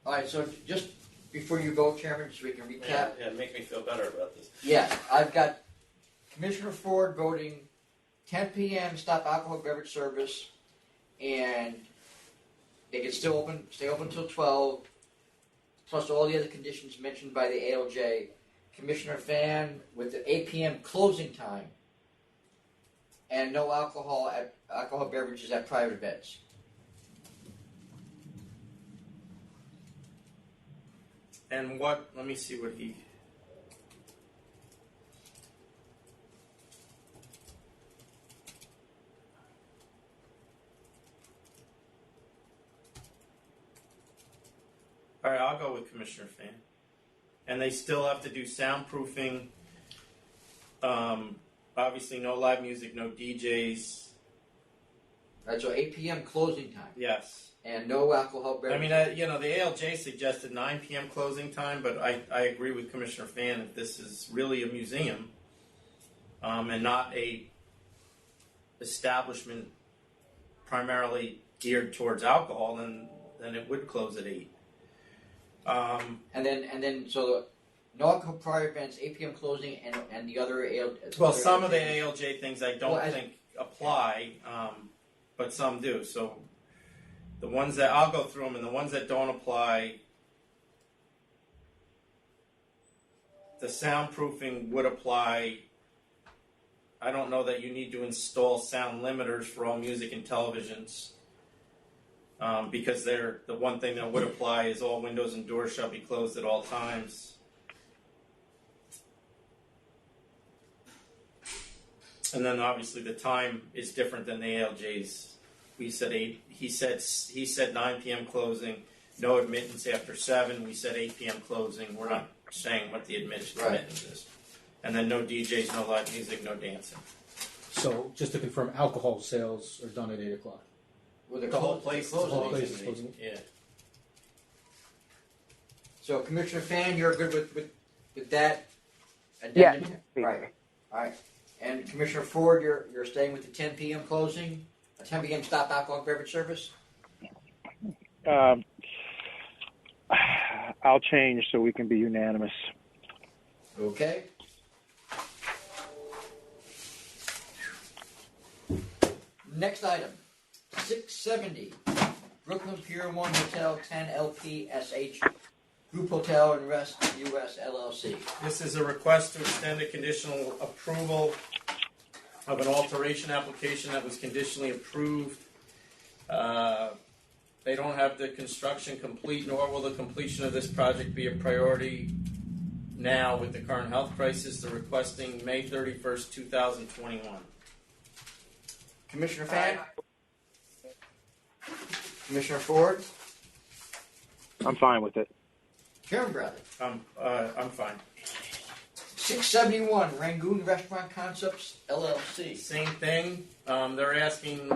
All right, so just before you go, Chairman, so we can recap. Yeah, make me feel better about this. Yeah, I've got Commissioner Ford voting 10 p.m. stop alcohol beverage service, and it can still stay open until 12, plus all the other conditions mentioned by the ALJ. Commissioner Fan with the 8 p.m. closing time, and no alcohol beverages at private events. And let me see what he... All right, I'll go with Commissioner Fan. And they still have to do soundproofing. Obviously, no live music, no DJs. Right, so 8 p.m. closing time. Yes. And no alcohol I beverages. mean, the ALJ suggested 9 p.m. closing time, but I agree with Commissioner Fan that this is really a museum and not a establishment primarily geared towards alcohol, then it would close at 8. And then so no alcohol prior events, 8 p.m. closing, and the other ALJ. Well, some of the ALJ things I don't think apply, but some do. So the ones that I'll go through them, and the ones that don't apply, the soundproofing would apply. I don't know that you need to install sound limiters for all music and televisions. Because the one thing that would apply is all windows and doors shall be closed at all times. And then obviously the time is different than the ALJ's. We said 8. He said 9 p.m. closing, no admittance after 7. We said 8 p.m. closing. We're not saying what the admittance is. And then no DJs, no live music, no dancing. So just to confirm, alcohol sales are done at 8 o'clock. Well, The whole place is closing. Yeah. So Commissioner Fan, you're good with that Yes. addendum? Right. All right. And Commissioner Ford, you're staying with the 10 p.m. closing, a 10 p.m. stop alcohol beverage service. I'll change so we can be unanimous. Okay. Next item, 670, Brooklyn Pier 1 Hotel 10 LPSH Group Hotel and Rest US LLC. This is a request to extend a conditional approval of an alteration application that was conditionally approved. They don't have the construction complete, nor will the completion of this project be a priority now with the current health crisis. They're requesting May 31st, 2021. Commissioner Fan? Commissioner Ford? I'm fine with it. Chairman Bradley? I'm fine. 671, Rangoon Restaurant Concepts LLC. Same thing. They're asking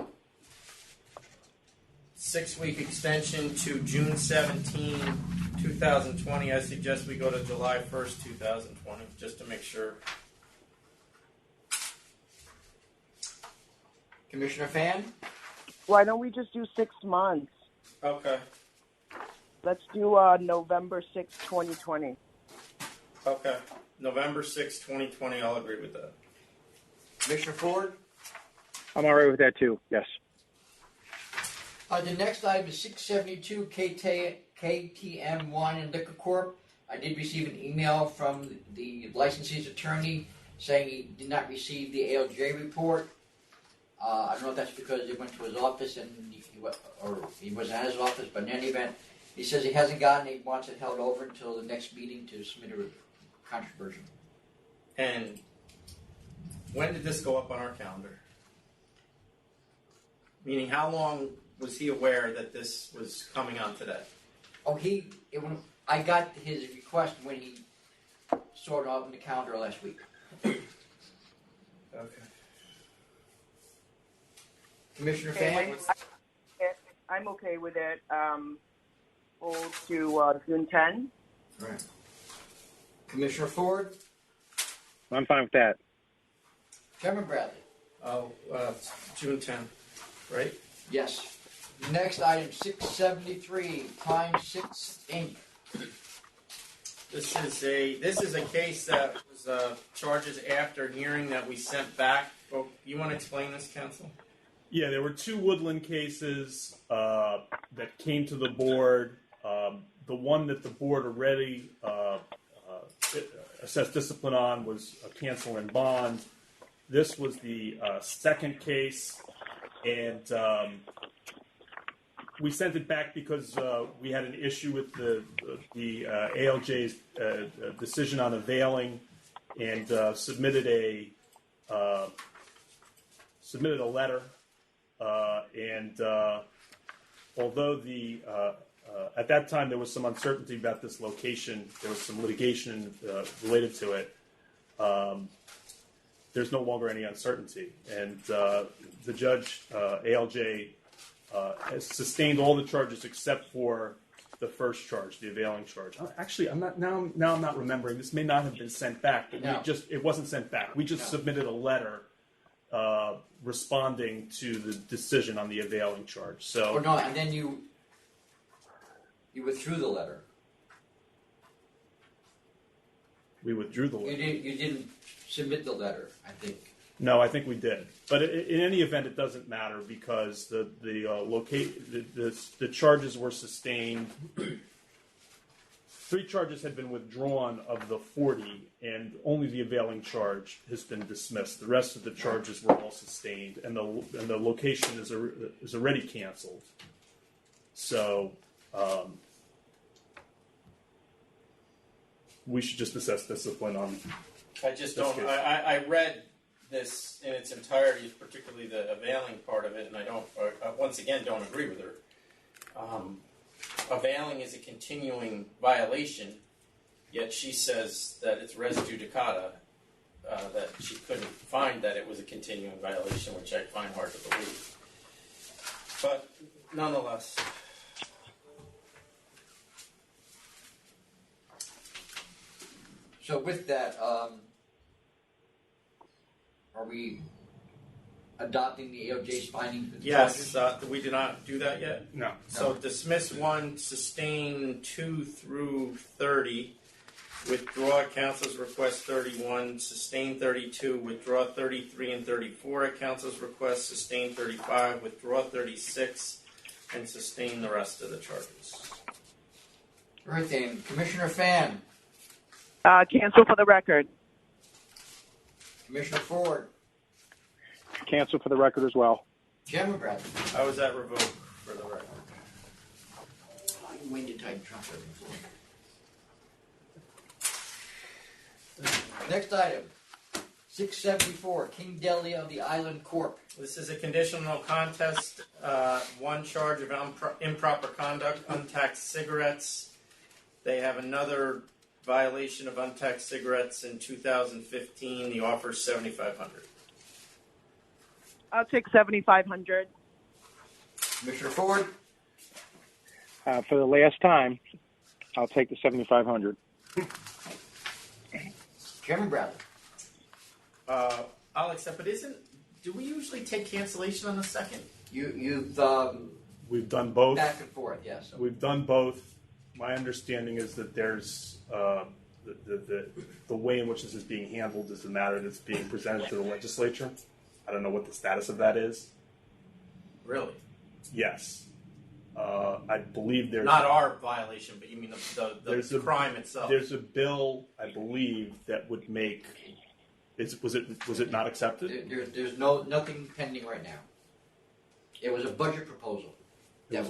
6-week extension to June 17, 2020. I suggest we go to July 1st, 2020, just to make sure. Commissioner Fan? Why don't we just do 6 months? Okay. Let's do November 6, 2020. Okay. November 6, 2020. I'll agree with that. Commissioner Ford? I'm all right with that too. Yes. The next item is 672 KTM Wine and Liquor Corp. I did receive an email from the licensee's attorney saying he did not receive the ALJ report. I don't know if that's because he went to his office and he wasn't at his office, but in any event, he says he hasn't gotten it. He wants it held over until the next meeting to submit a controversy. And when did this go up on our calendar? Meaning, how long was he aware that this was coming on today? Oh, I got his request when he saw it out in the calendar last week. Okay. Commissioner Fan? I'm okay with it. Hold to June 10. Right. Commissioner Ford? I'm fine with that. Chairman Bradley? Oh, June 10th, right? Yes. Next item, 673, Prime 6 Inc. This is a case that was charges after hearing that we sent back. Oh, you want to explain this, counsel? Yeah, there were 2 Woodland cases that came to the board. The one that the board already assessed discipline on was a cancel and bond. This was the second case, and we sent it back because we had an issue with the ALJ's decision on availing, and submitted a letter. And although the At that time, there was some uncertainty about this location. There was some litigation related to it. There's no longer any uncertainty. And the judge, ALJ, has sustained all the charges except for the first charge, the availing charge. Actually, I'm not remembering. This may not have been sent back, but it wasn't sent back. We just submitted a letter responding to the decision on the availing charge. So, and then you withdrew the letter. We withdrew the letter. You didn't submit the letter, I think. No, I think we did. But in any event, it doesn't matter because the charges were sustained. 3 charges had been withdrawn of the 40, and only the availing charge has been dismissed. The rest of the charges were all sustained, and the location is already canceled. So we should just assess discipline on. I just don't. I read this in its entirety, particularly the availing part of it, and I don't. Once again, don't agree with her. Availing is a continuing violation, yet she says that it's res judicata, that she couldn't find that it was a continuing violation, which I find hard to believe. But nonetheless. So with that, are we adopting the AOJ's findings? Yes, we did not do that yet. No. So dismiss 1, sustain 2 through 30, withdraw at counsel's request 31, sustain 32, withdraw 33 and 34 at counsel's request, sustain 35, withdraw 36, and sustain the rest of the charges. All right then, Commissioner Fan. Cancel for the record. Commissioner Ford. Cancel for the record as well. Chairman Bradley. I was at revoke for the record. You waited to type Trump before. Next item, 674, King Deli of the Island Corp. This is a conditional contest, 1 charge of improper conduct, untaxed cigarettes. They have another violation of untaxed cigarettes in 2015. The offer is $7,500. I'll take $7,500. Commissioner Ford. For the last time, I'll take the $7,500. Chairman Bradley. I'll accept, but do we usually take cancellation on the second? We've done both. Back and forth, yes. We've done both. My understanding is that there's the way in which this is being handled is a matter that's being presented to the legislature. I don't know what the status of that is. Really? Yes. I believe there's not our violation, but you mean the crime itself. There's a bill, I believe, that would make. Was it not accepted? There's nothing pending right now. It was a budget proposal. That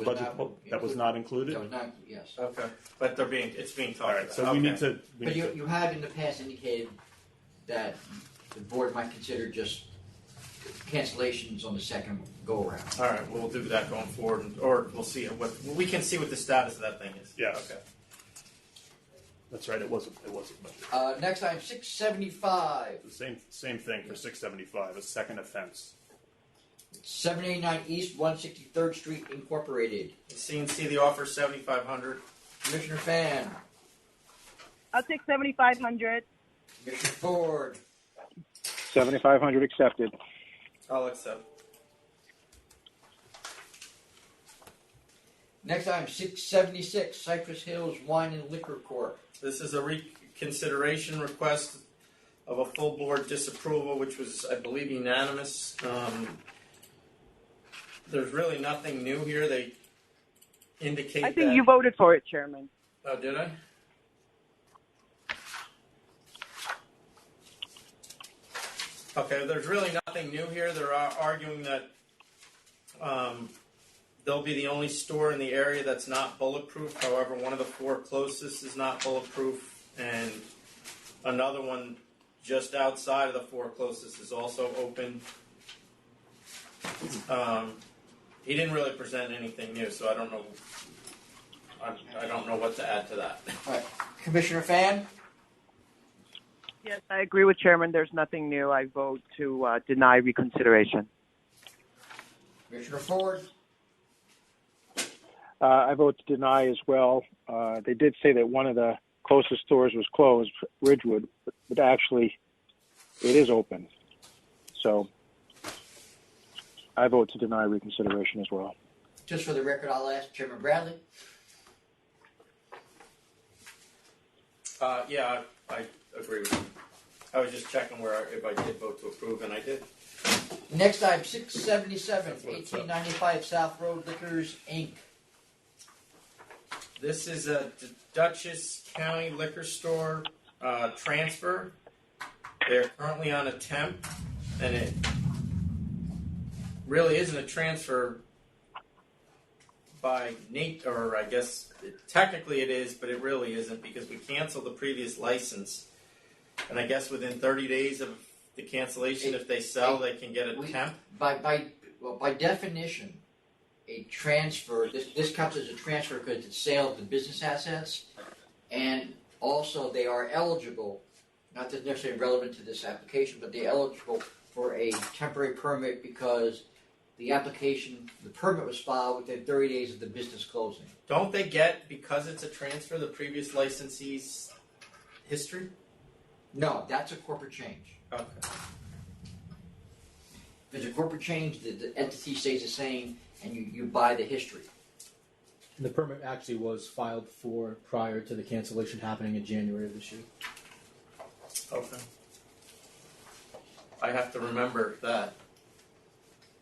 was not included. That was not. Yes. Okay, but it's being talked about. All right, so we need to. But you have in the past indicated that the board might consider just cancellations on the second go around. All right, we'll do that going forward, or we'll see we can see what the status of that thing is. Yeah. Okay. That's right. It wasn't. Next item, 675. The same thing for 675. A second offense. 789 East 163rd Street Incorporated. CNC, the offer is $7,500. Commissioner Fan. I'll take $7,500. Commissioner Ford. $7,500 accepted. I'll accept. Next item, 676 Cypress Hills Wine and Liquor Corp. This is a reconsideration request of a full board disapproval, which was, I believe, unanimous. There's really nothing new here. They indicate I think you voted for it, Chairman. Oh, did I? Okay, there's really nothing new here. They're arguing that they'll be the only store in the area that's not bulletproof. However, one of the 4 closest is not bulletproof, and another one just outside of the 4 closest is also open. He didn't really present anything new, so I don't know I don't know what to add to that. All right. Commissioner Fan? Yes, I agree with Chairman. There's nothing new. I vote to deny reconsideration. Commissioner Ford? I vote to deny as well. They did say that one of the closest stores was closed, Ridgewood, but actually it is open. So I vote to deny reconsideration as well. Just for the record, I'll ask Chairman Bradley. Yeah, I agree with you. I was just checking if I did vote to approve, and I did. Next item, 677, 1895 South Road Liquors Inc. This is a Dutchess County liquor store transfer. They're currently on a temp, and it really isn't a transfer by Nate, or I guess technically it is, but it really isn't because we canceled the previous license. And I guess within 30 days of the cancellation, if they sell, they can get a temp. By definition, a transfer, this counts as a transfer because it's sale of the business assets, and also they are eligible, not that necessarily relevant to this application, but they're eligible for a temporary permit because the permit was filed within 30 days of the business closing. Don't they get, because it's a transfer, the previous licensee's history? No, that's a corporate change. Okay. If it's a corporate change, the entity stays the same, and you buy the history. And the permit actually was filed for prior to the cancellation happening in January of this year. Okay. I have to remember that.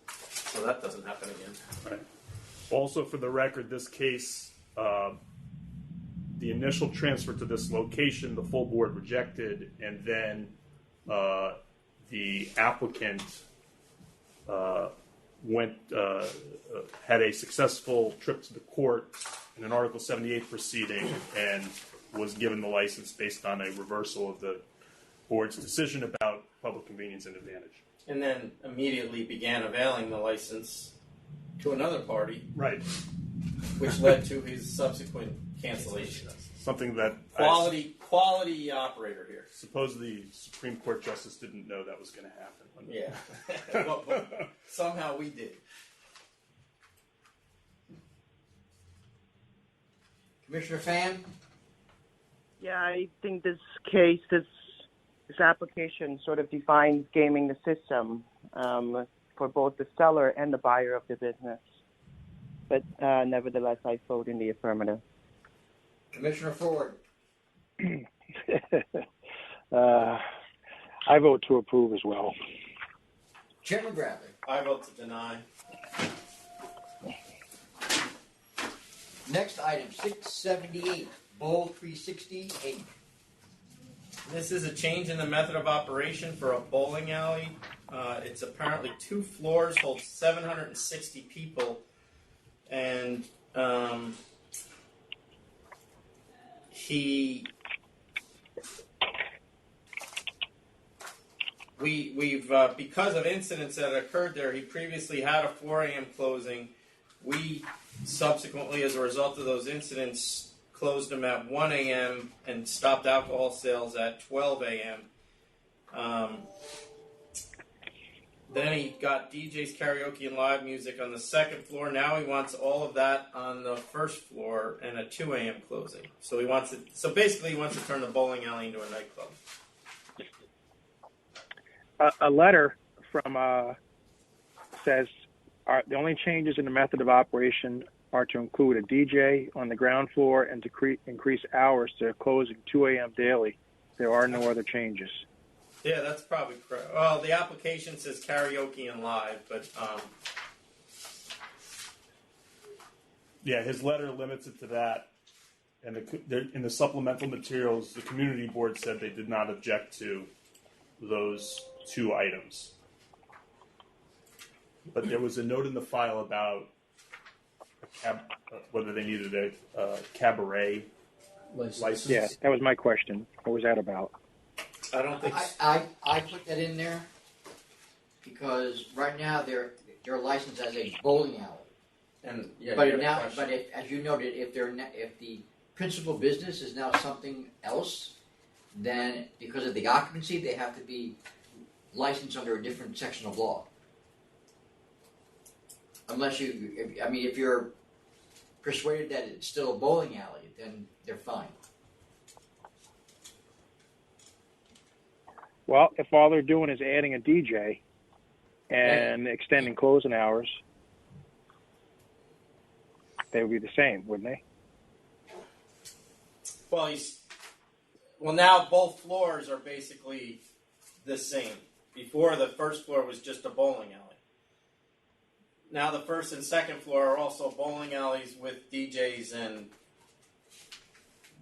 So that doesn't happen again. Right. Also, for the record, this case, the initial transfer to this location, the full board rejected, and then the applicant had a successful trip to the court in an Article 78 proceeding and was given the license based on a reversal of the board's decision about public convenience and advantage. And then immediately began availing the license to another party. Right. Which led to his subsequent cancellation. Something that Quality operator here. Suppose the Supreme Court justice didn't know that was going to happen. Yeah. but somehow we did. Commissioner Fan? Yeah, I think this case, this application sort of defines gaming the system for both the seller and the buyer of the business. But nevertheless, I vote in the affirmative. Commissioner Ford? I vote to approve as well. Chairman Bradley? I vote to deny. Next item, 678, Bowl 360 Inc. This is a change in the method of operation for a bowling alley. It's apparently 2 floors, holds 760 people, and we've because of incidents that occurred there, he previously had a 4 a.m. closing. We subsequently, as a result of those incidents, closed him at 1 a.m. and stopped alcohol sales at 12 a.m. Then he got DJs, karaoke, and live music on the 2nd floor. Now he wants all of that on the 1st floor and a 2 a.m. closing. So basically he wants to turn the bowling alley into a nightclub. A letter from says the only changes in the method of operation are to include a DJ on the ground floor and to increase hours to closing 2 a.m. daily. There are no other changes. Yeah, that's probably correct. Well, the application says karaoke and live, but yeah, his letter limits it to that. And in the supplemental materials, the community board said they did not object to those 2 items. But there was a note in the file about whether they needed a cabaret license. Yeah, that was my question. What was that about? I don't think I put that in there because right now they're licensed as a bowling alley. And yeah, But you had a now, question. but if, as you noted, if the principal business is now something else, then because of the occupancy, they have to be licensed under a different section of law. Unless if you're persuaded that it's still a bowling alley, then they're fine. Well, if all they're doing is adding a DJ and extending closing hours, they would be the same, wouldn't they? Well, now both floors are basically the same. Before, the first floor was just a bowling alley. Now the first and second floor are also bowling alleys with DJs and,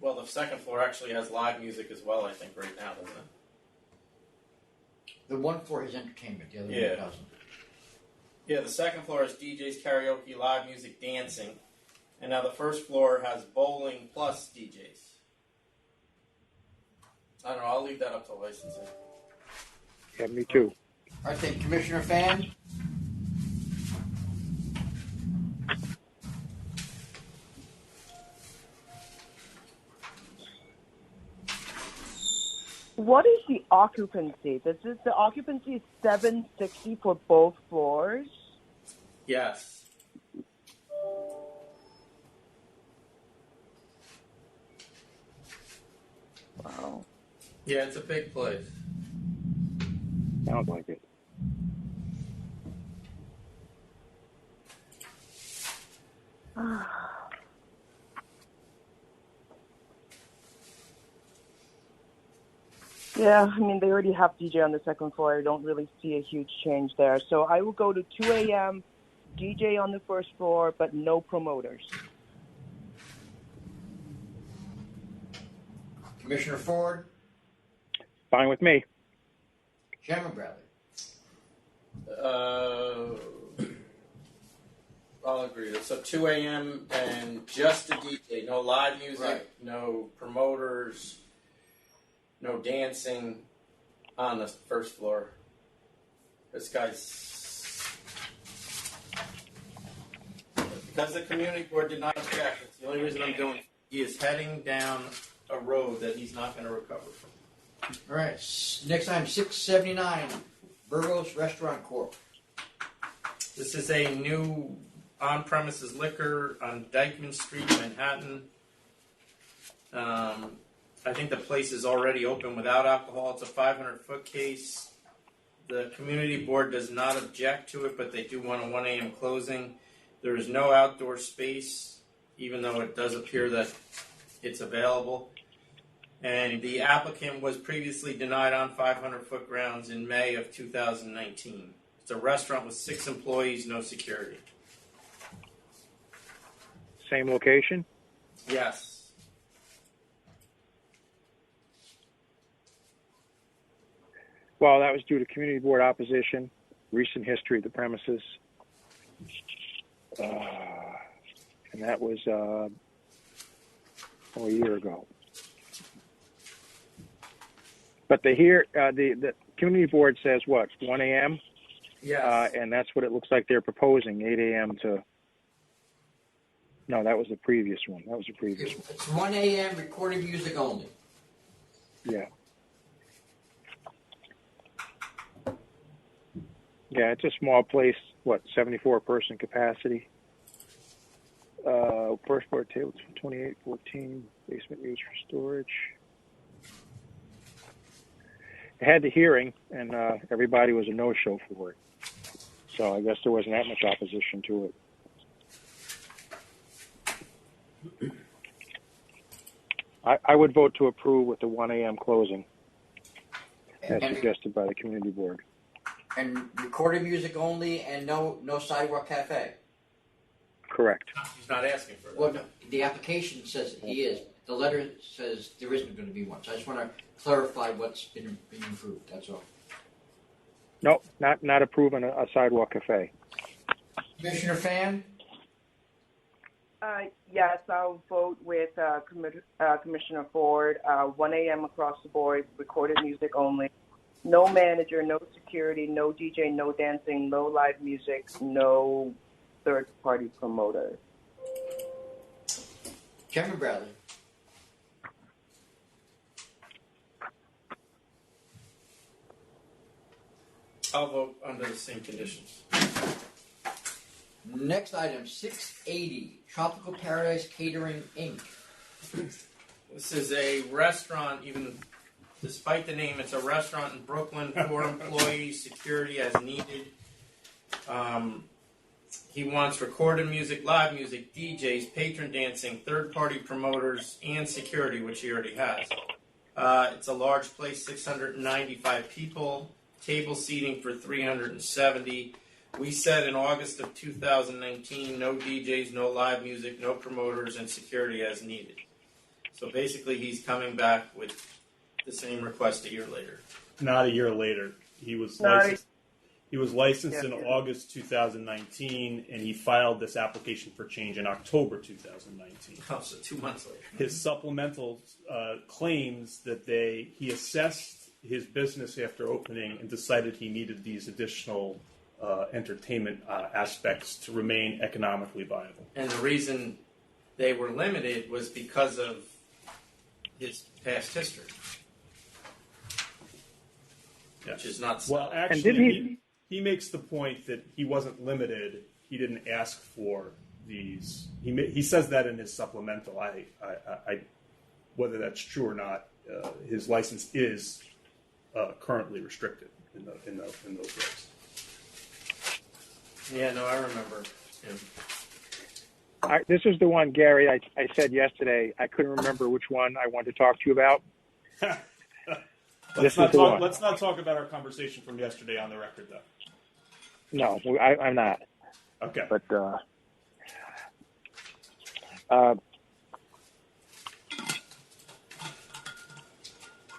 well, the second floor actually has live music as well, I think, right now, doesn't it? The one floor has entertainment, the other one doesn't. Yeah, the second floor has DJs, karaoke, live music, dancing. And now the first floor has bowling plus DJs. I don't know, I'll leave that up to licensing. Yeah, me too. All right, then, Commissioner Fan? What is the occupancy? The occupancy is 760 for both floors? Yes. Wow. Yeah, it's a big place. Sounds like it. Yeah, I mean, they already have DJ on the second floor. I don't really see a huge change there. So I will go to 2 a.m., DJ on the first floor, but no promoters. Commissioner Ford? Fine with me. Chairman Bradley? I'll agree. So 2 a.m. and just a DJ. No live music, Right. No promoters, no dancing on the first floor. This guy's... Because the community board did not object, it's the only reason I'm doing it. He is heading down a road that he's not going to recover from. All right, next item, 679, Virgos Restaurant Corp. This is a new on-premises liquor on Dykeman Street, Manhattan. I think the place is already open without alcohol. It's a 500-foot case. The community board does not object to it, but they do want a 1 a.m. closing. There is no outdoor space, even though it does appear that it's available. And the applicant was previously denied on 500-foot grounds in May of 2019. It's a restaurant with 6 employees, no security. Same location? Yes. Well, that was due to community board opposition, recent history of the premises. And that was a year ago. But the community board says what, 1 a.m.? Yes. And that's what it looks like they're proposing, 8 a.m. to... No, that was the previous one. It's 1 a.m. recorded music only. Yeah. Yeah, it's a small place, 74-person capacity. First floor tables for 2814, basement used for storage. I had the hearing, and everybody was a no-show for it. So I guess there wasn't that much opposition to it. I would vote to approve with the 1 a.m. closing, as suggested by the community board. And recorded music only, and no sidewalk cafe. Correct. He's not asking for that. Well, no, the application says he is. The letter says there isn't going to be one. So I just want to clarify what's been approved. That's all. No, not approving a sidewalk cafe. Commissioner Fan? Yes, I'll vote with Commissioner Ford. 1 a.m. across the board, recorded music only. No manager, no security, no DJ, no dancing, no live music, no third-party promoters. Chairman Bradley. I'll vote under the same conditions. Next item, 680, Tropical Paradise Catering Inc. This is a restaurant, even despite the name, it's a restaurant in Brooklyn for employees, security as needed. He wants recorded music, live music, DJs, patron dancing, third-party promoters, and security, which he already has. It's a large place, 695 people, table seating for 370. We said in August of 2019, no DJs, no live music, no promoters, and security as needed. So basically, he's coming back with the same request a year later. Not a year later. He was licensed. He was licensed in August 2019, and he filed this application for change in October 2019. Oh, so 2 months later. His supplemental claims that he assessed his business after opening and decided he needed these additional entertainment aspects to remain economically viable. And the reason they were limited was because of his past history. Which is not so. Well, actually, he makes the point that he wasn't limited. He didn't ask for these. He says that in his supplemental. I whether that's true or not, his license is currently restricted in those ways. Yeah, no, I remember him. This is the one, Gary, I said yesterday. I couldn't remember which one I wanted to talk to you about. Let's not talk about our conversation from yesterday on the record, though. No, I'm not. Okay. But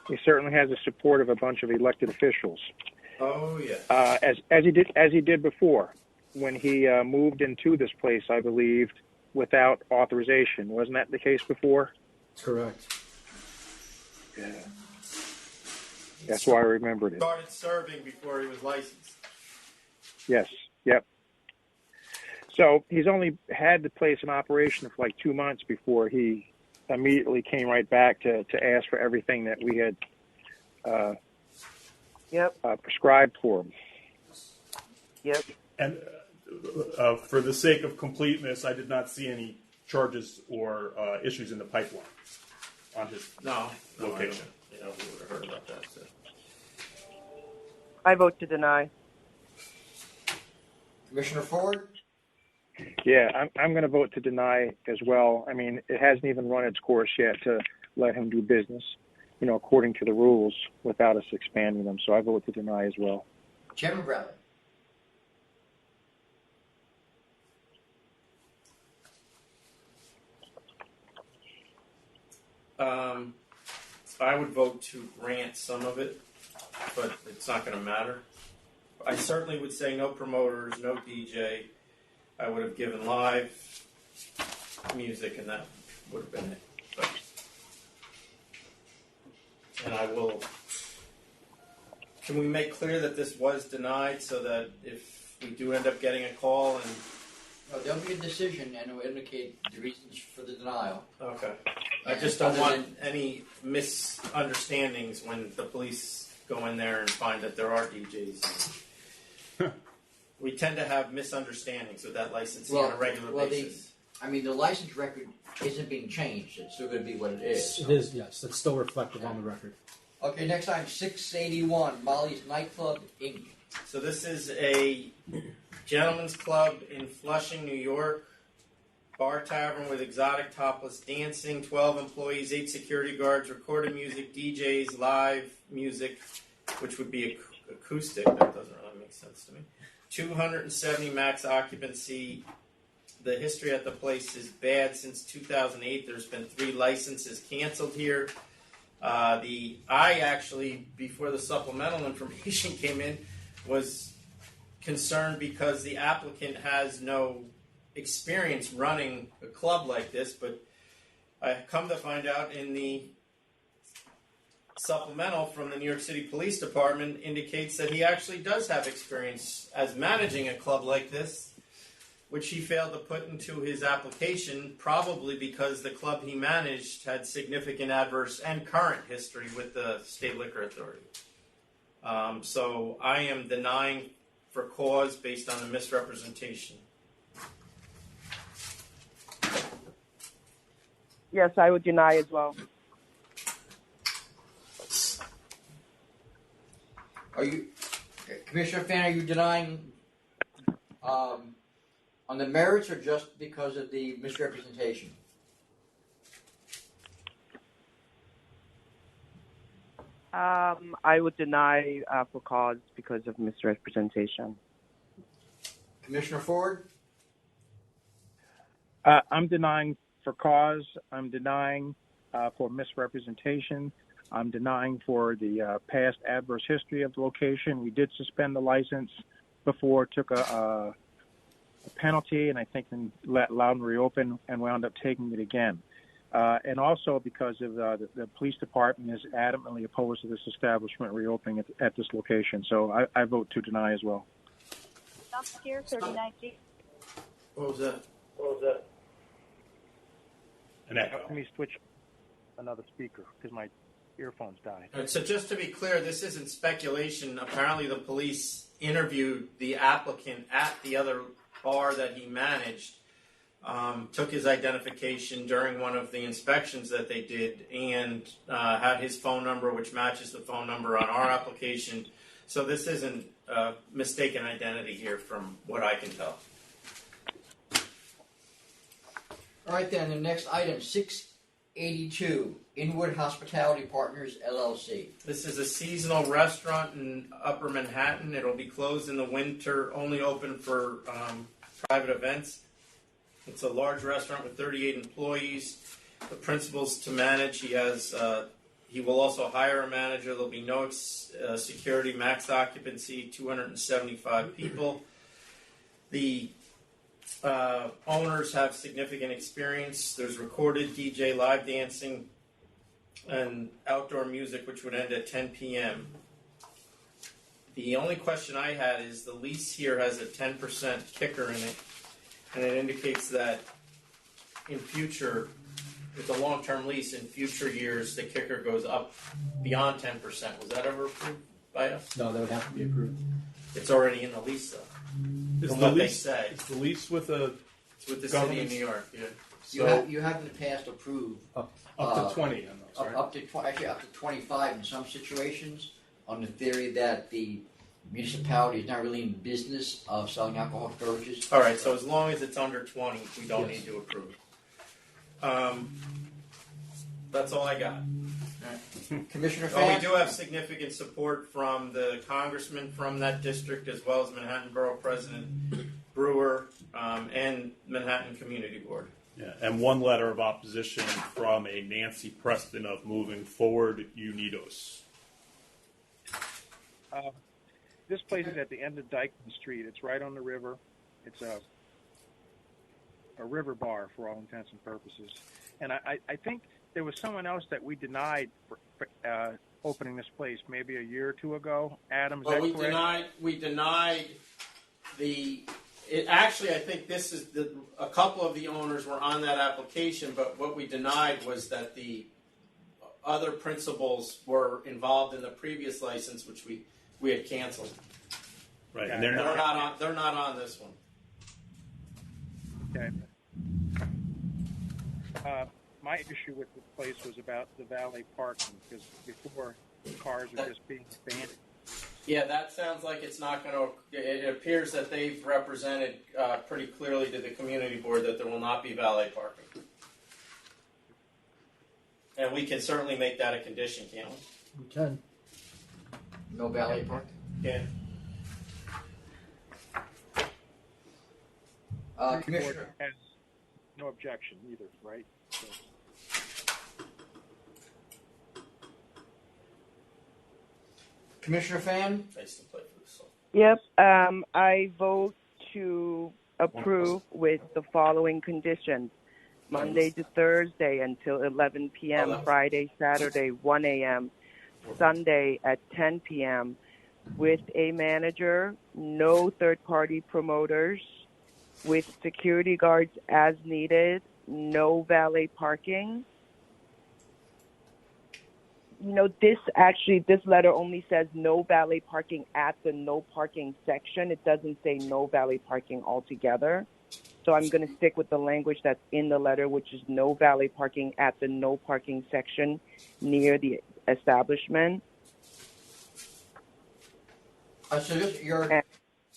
he certainly has the support of a bunch of elected officials. Oh yeah. As he did before, when he moved into this place, I believe, without authorization. Wasn't that the case before? Correct. Yeah. That's why I remembered it. Started serving before he was licensed. Yes. Yep. So he's only had the place in operation for like 2 months before he immediately came right back to ask for everything that we had prescribed for him. Yep. And for the sake of completeness, I did not see any charges or issues in the pipeline on his location. We would have heard about that. So. I vote to deny. Commissioner Ford? Yeah, I'm going to vote to deny as well. I mean, it hasn't even run its course yet to let him do business, according to the rules without us expanding them. So I vote to deny as well. Chairman Bradley? I would vote to grant some of it, but it's not going to matter. I certainly would say no promoters, no DJ. I would have given live music, and that would have been it. And I will. Can we make clear that this was denied so that if we do end up getting a call and. No, there'll be a decision, and it will indicate the reasons for the denial. Okay. I just don't want any misunderstandings when the police go in there and find that there are DJs. We tend to have misunderstandings with that licensing on a regular basis. The license record isn't being changed. It's still going to be what it is. It is, yes. It's still reflective on the record. Okay, next item, 681, Bali's Nightclub Inc. So this is a gentleman's club in Flushing, New York. Bar tavern with exotic topless dancing, 12 employees, 8 security guards, recorded music, DJs, live music, which would be acoustic. That doesn't really make sense to me. 270 max occupancy. The history at the place is bad since 2008. There's been 3 licenses canceled here. I actually, before the supplemental information came in, was concerned because the applicant has no experience running a club like this, but I come to find out in the supplemental from the New York City Police Department indicates that he actually does have experience as managing a club like this. which he failed to put into his application, probably because the club he managed had significant adverse and current history with the State Liquor Authority. So I am denying for cause based on the misrepresentation. Yes, I would deny as well. Are you, Commissioner Fan, are you denying on the merits or just because of the misrepresentation? I would deny for cause because of misrepresentation. Commissioner Ford? I'm denying for cause. I'm denying for misrepresentation. I'm denying for the past adverse history of the location. We did suspend the license before, took a penalty, and I think then allowed them to reopen and wound up taking it again. And also because of the police department is adamantly opposed to this establishment reopening at this location. So I vote to deny as well. Here, 39G. What was that? An echo. Let me switch another speaker because my earphones died. All right, so just to be clear, this isn't speculation. Apparently the police interviewed the applicant at the other bar that he managed, took his identification during one of the inspections that they did, and had his phone number, which matches the phone number on our application. So this isn't mistaken identity here from what I can tell. All right, then, the next item, 682, Inwood Hospitality Partners, LLC. This is a seasonal restaurant in Upper Manhattan. It'll be closed in the winter, only open for private events. It's a large restaurant with 38 employees. The principal's to manage. He will also hire a manager. There'll be no security, max occupancy, 275 people. The owners have significant experience. There's recorded DJ, live dancing, and outdoor music, which would end at 10 p.m. The only question I had is the lease here has a 10% kicker in it, and it indicates that in future, it's a long-term lease. In future years, the kicker goes up beyond 10%. Was that ever approved by us? No, that would have to be approved. It's already in the lease, though. Is From the what they lease, say. is the lease with a It's with the government? city of New York, yeah. You have in the past approved up to 20 on those, right? up to 25 in some situations, on the theory that the municipality is not really in business of selling alcoholic beverages. All right, so as long as it's under 20, we don't Yes. need to approve. That's all I got. Commissioner Oh, we Fan? do have significant support from the congressman from that district, as well as Manhattan Borough President Brewer and Manhattan Community Board. Yeah, and one letter of opposition from a Nancy Preston of Moving Forward Unidos. This place is at the end of Dykeman Street. It's right on the river. It's a river bar for all intents and purposes. And I think there was someone else that we denied for opening this place maybe a year or two ago. Adam, is Well, that we correct? denied the. Actually, I think this is a couple of the owners were on that application, but what we denied was that the other principals were involved in the previous license, which we had canceled. Right, Yeah, and they're not. They're not on this one. Okay. My issue with the place was about the valet parking, because before the cars are just being abandoned. Yeah, that sounds like it's not going to. It appears that they've represented pretty clearly to the community board that there will not be valet parking, and we can certainly make that a condition, can't we? We can. No valet parking? Yeah. The Commissioner. board has no objection either, right? So, Commissioner Fan? Face to play for this. Yep. I vote to approve with the following conditions. Monday to Thursday until 11 p.m., Friday, Saturday, 1 a.m., Sunday at 10 p.m., with a manager, no third-party promoters, with security guards as needed, no valet parking. You know, this letter only says no valet parking at the no parking section. It doesn't say no valet parking altogether. So I'm going to stick with the language that's in the letter, which is no valet parking at the no parking section near the establishment. So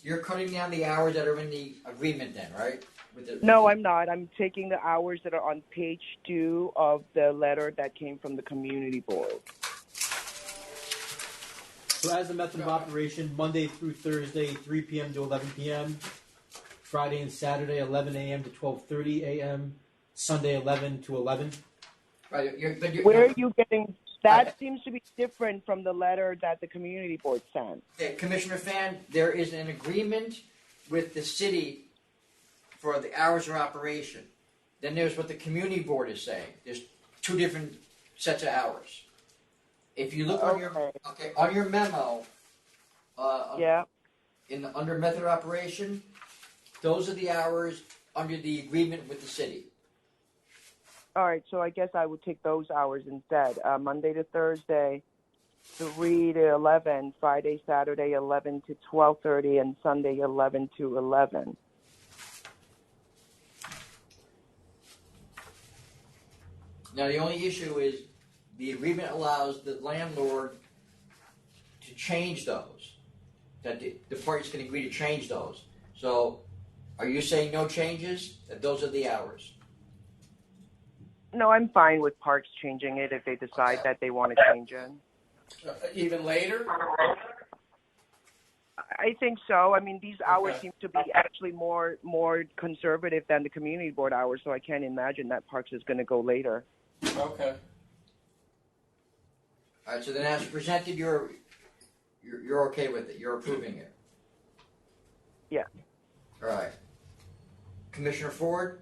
you're cutting down the hours that are in the agreement then, right? No, I'm not. I'm taking the hours that are on page 2 of the letter that came from the community board. So as the method of operation, Monday through Thursday, 3 p.m. to 11 p.m., Friday and Saturday, 11 a.m. to 12:30 a.m., Sunday, 11 to 11. Right. Where are you getting... That seems to be different from the letter that the community board sent. Okay, Commissioner Fan, there is an agreement with the city for the hours of operation. Then there's what the community board is saying. There's two different sets of hours. If you look on your memo, under method of operation, those are the hours under the agreement with the city. All right, so I guess I would take those hours instead. Monday to Thursday, 3 to 11. Friday, Saturday, 11 to 12:30, and Sunday, 11 to 11. Now, the only issue is the agreement allows the landlord to change those, that the parties can agree to change those. So, are you saying no changes, that those are the hours? No, I'm fine with Parks changing it if they decide that they want to change it. Even later? I think so. I mean, these hours seem to be actually more conservative than the community board hours, so I can't imagine that Parks is going to go later. Okay. All right, so then as presented, you're okay with it. You're approving it. Yeah. All right. Commissioner Ford?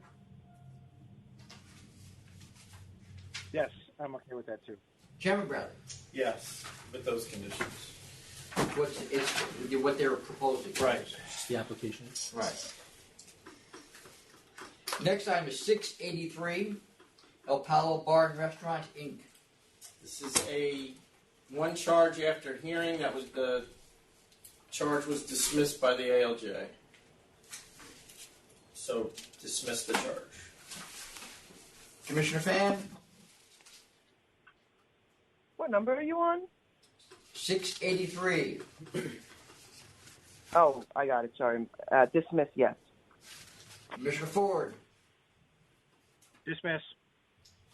Yes, I'm okay with that too. Chairman Bradley? Yes, with those conditions. What they're proposing. Right. Just the application. Right. Next item is 683, Palo Bar Restaurant Inc. This is one charge after hearing. The charge was dismissed by the ALJ. So dismiss the charge. Commissioner Fan? What number are you on? 683. Oh, I got it. Sorry. Dismiss, yes. Commissioner Ford? Dismiss.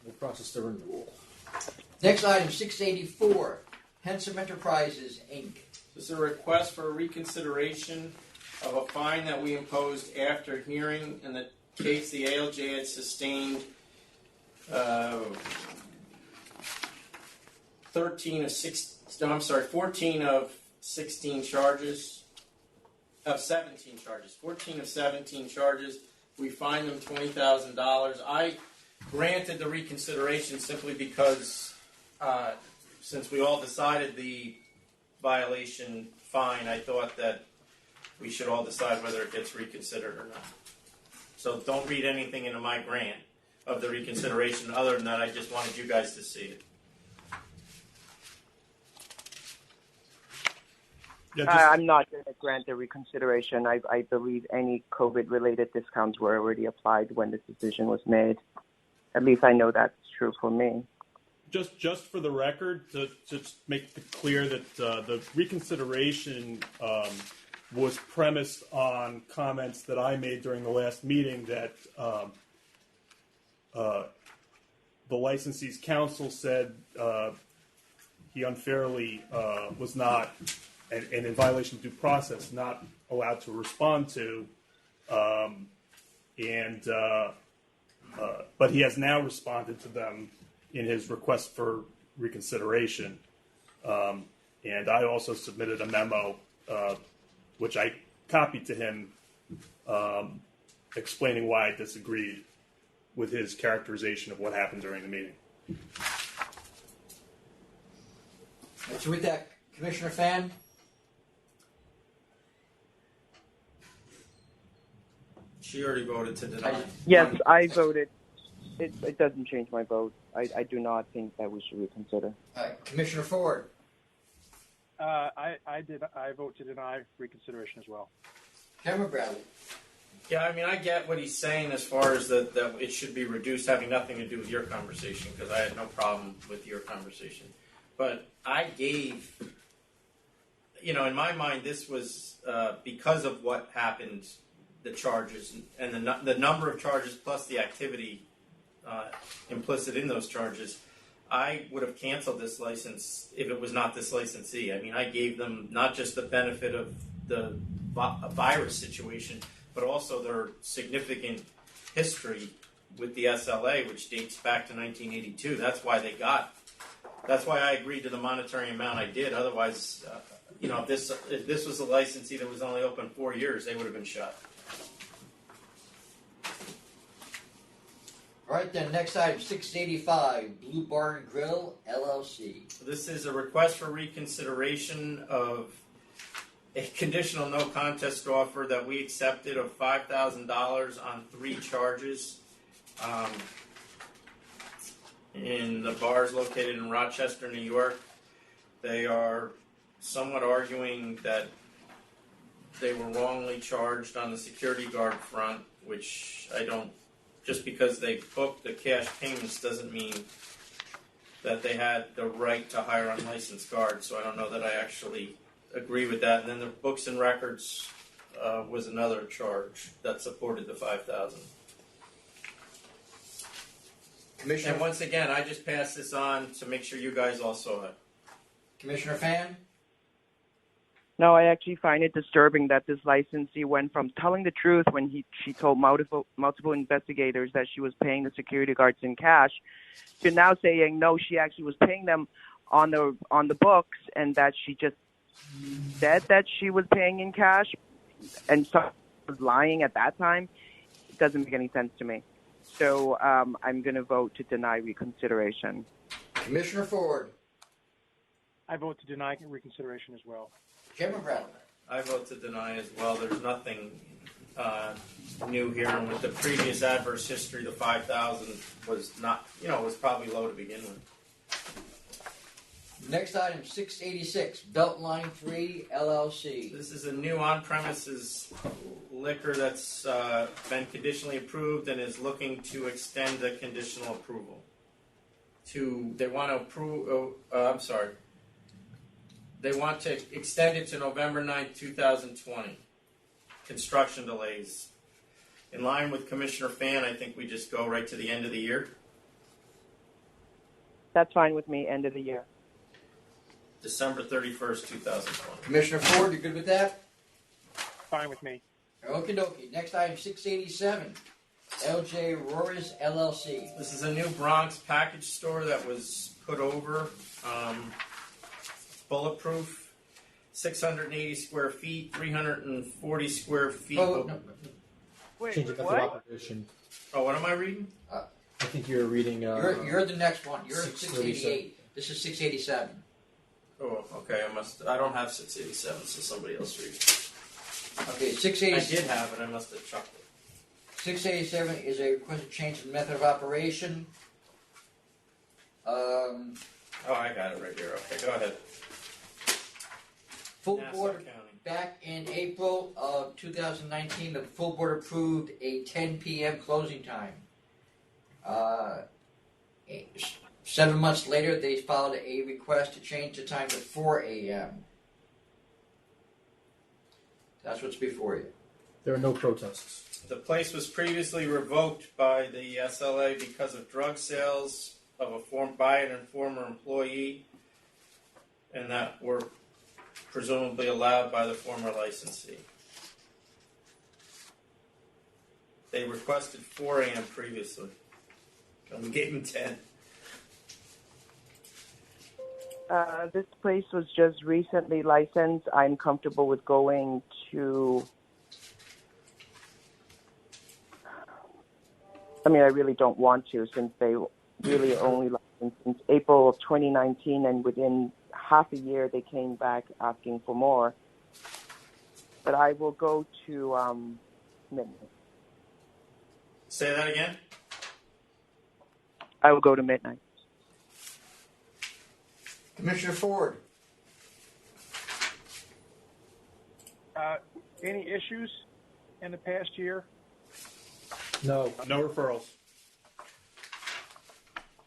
We'll process the renewal. Next item, 684, Hensom Enterprises Inc. This is a request for a reconsideration of a fine that we imposed after hearing in the case the ALJ had sustained 14 of 16 charges, of 17 charges. 14 of 17 charges. We fined them $20,000. I granted the reconsideration simply because since we all decided the violation fine, I thought that we should all decide whether it gets reconsidered or not. So don't read anything into my grant of the reconsideration. Other than that, I just wanted you guys to see it. I'm not going to grant the reconsideration. I believe any COVID-related discounts were already applied when this decision was made. At least I know that's true for me. Just for the record, to just make it clear that the reconsideration was premised on comments that I made during the last meeting that the licensee's counsel said he unfairly was not, and in violation of due process, not allowed to respond to, but he has now responded to them in his request for reconsideration. And I also submitted a memo, which I copied to him, explaining why I disagreed with his characterization of what happened during the meeting. So with that, Commissioner Fan? She already voted to deny. Yes, I voted. It doesn't change my vote. I do not think that we should reconsider. All right, Commissioner Ford. I vote to deny reconsideration as well. Cameron Bradley. Yeah, I mean, I get what he's saying as far as that it should be reduced, having nothing to do with your conversation, because I had no problem with your conversation. But I gave, in my mind, this was because of what happened, the charges, and the number of charges plus the activity implicit in those charges. I would have canceled this license if it was not this licensee. I mean, I gave them not just the benefit of the virus situation, but also their significant history with the SLA, which dates back to 1982. That's why I agreed to the monetary amount I did. Otherwise, if this was a licensee that was only open 4 years, they would have been shut. All right, then, next item, 685, Blue Barn Grill, LLC. This is a request for reconsideration of a conditional no contest offer that we accepted of $5,000 on 3 charges. In the bars located in Rochester, New York. They are somewhat arguing that they were wrongly charged on the security guard front, which I don't, just because they booked the cash payments doesn't mean that they had the right to hire unlicensed guards, so I don't know that I actually agree with that. And then the books and records was another charge that supported the $5,000. Commissioner. And once again, I just passed this on to make sure you guys all saw it. Commissioner Fan. No, I actually find it disturbing that this licensee went from telling the truth when she told multiple investigators that she was paying the security guards in cash, to now saying no, she actually was paying them on the books, and that she just said that she was paying in cash, and so was lying at that time. It doesn't make any sense to me. So I'm going to vote to deny reconsideration. Commissioner Ford. I vote to deny reconsideration as well. Cameron Bradley. I vote to deny as well. There's nothing new here, and with the previous adverse history, the 5,000 was not, was probably low to begin with. Next item, 686, Beltline 3 LLC. This is a new on-premises liquor that's been conditionally approved and is looking to extend the conditional approval. They want to approve. They want to extend it to November 9th, 2020. Construction delays. In line with Commissioner Fan, I think we just go right to the end of the year. That's fine with me, end of the year. December 31st, 2020. Commissioner Ford, you good with that? Fine with me. Okie dokie. Next item, 687, LJ Aurora's LLC. This is a new Bronx package store that was put over. Bulletproof, 680 square feet, 340 square feet. Oh, no. Wait, Change it to what? operation. Oh, what am I reading? I think you're reading. You're the next one. You're at 637. 688. This is 687. Oh, okay. I don't have 687, so somebody else read it. Okay, I 687. did have it. I must have chucked it. 687 is a requested change in method of operation. Oh, I got it right here. Okay, go ahead. Full Nassau board, County. back in April of 2019, the full board approved a 10 p.m. closing time. 7 months later, they filed a request to change the time to 4 a.m. That's what's before you. There are no protests. The place was previously revoked by the SLA because of drug sales by an former employee, and that were presumably allowed by the former licensee. They requested 4 a.m. previously, and we gave them 10. This place was just recently licensed. I'm comfortable with going to... I really really don't want to, since they really only licensed since April of 2019, and within half a year they came back asking for more. But I will go to midnight. Say that again? I will go to midnight. Commissioner Ford. Any issues in the past year? No. No referrals.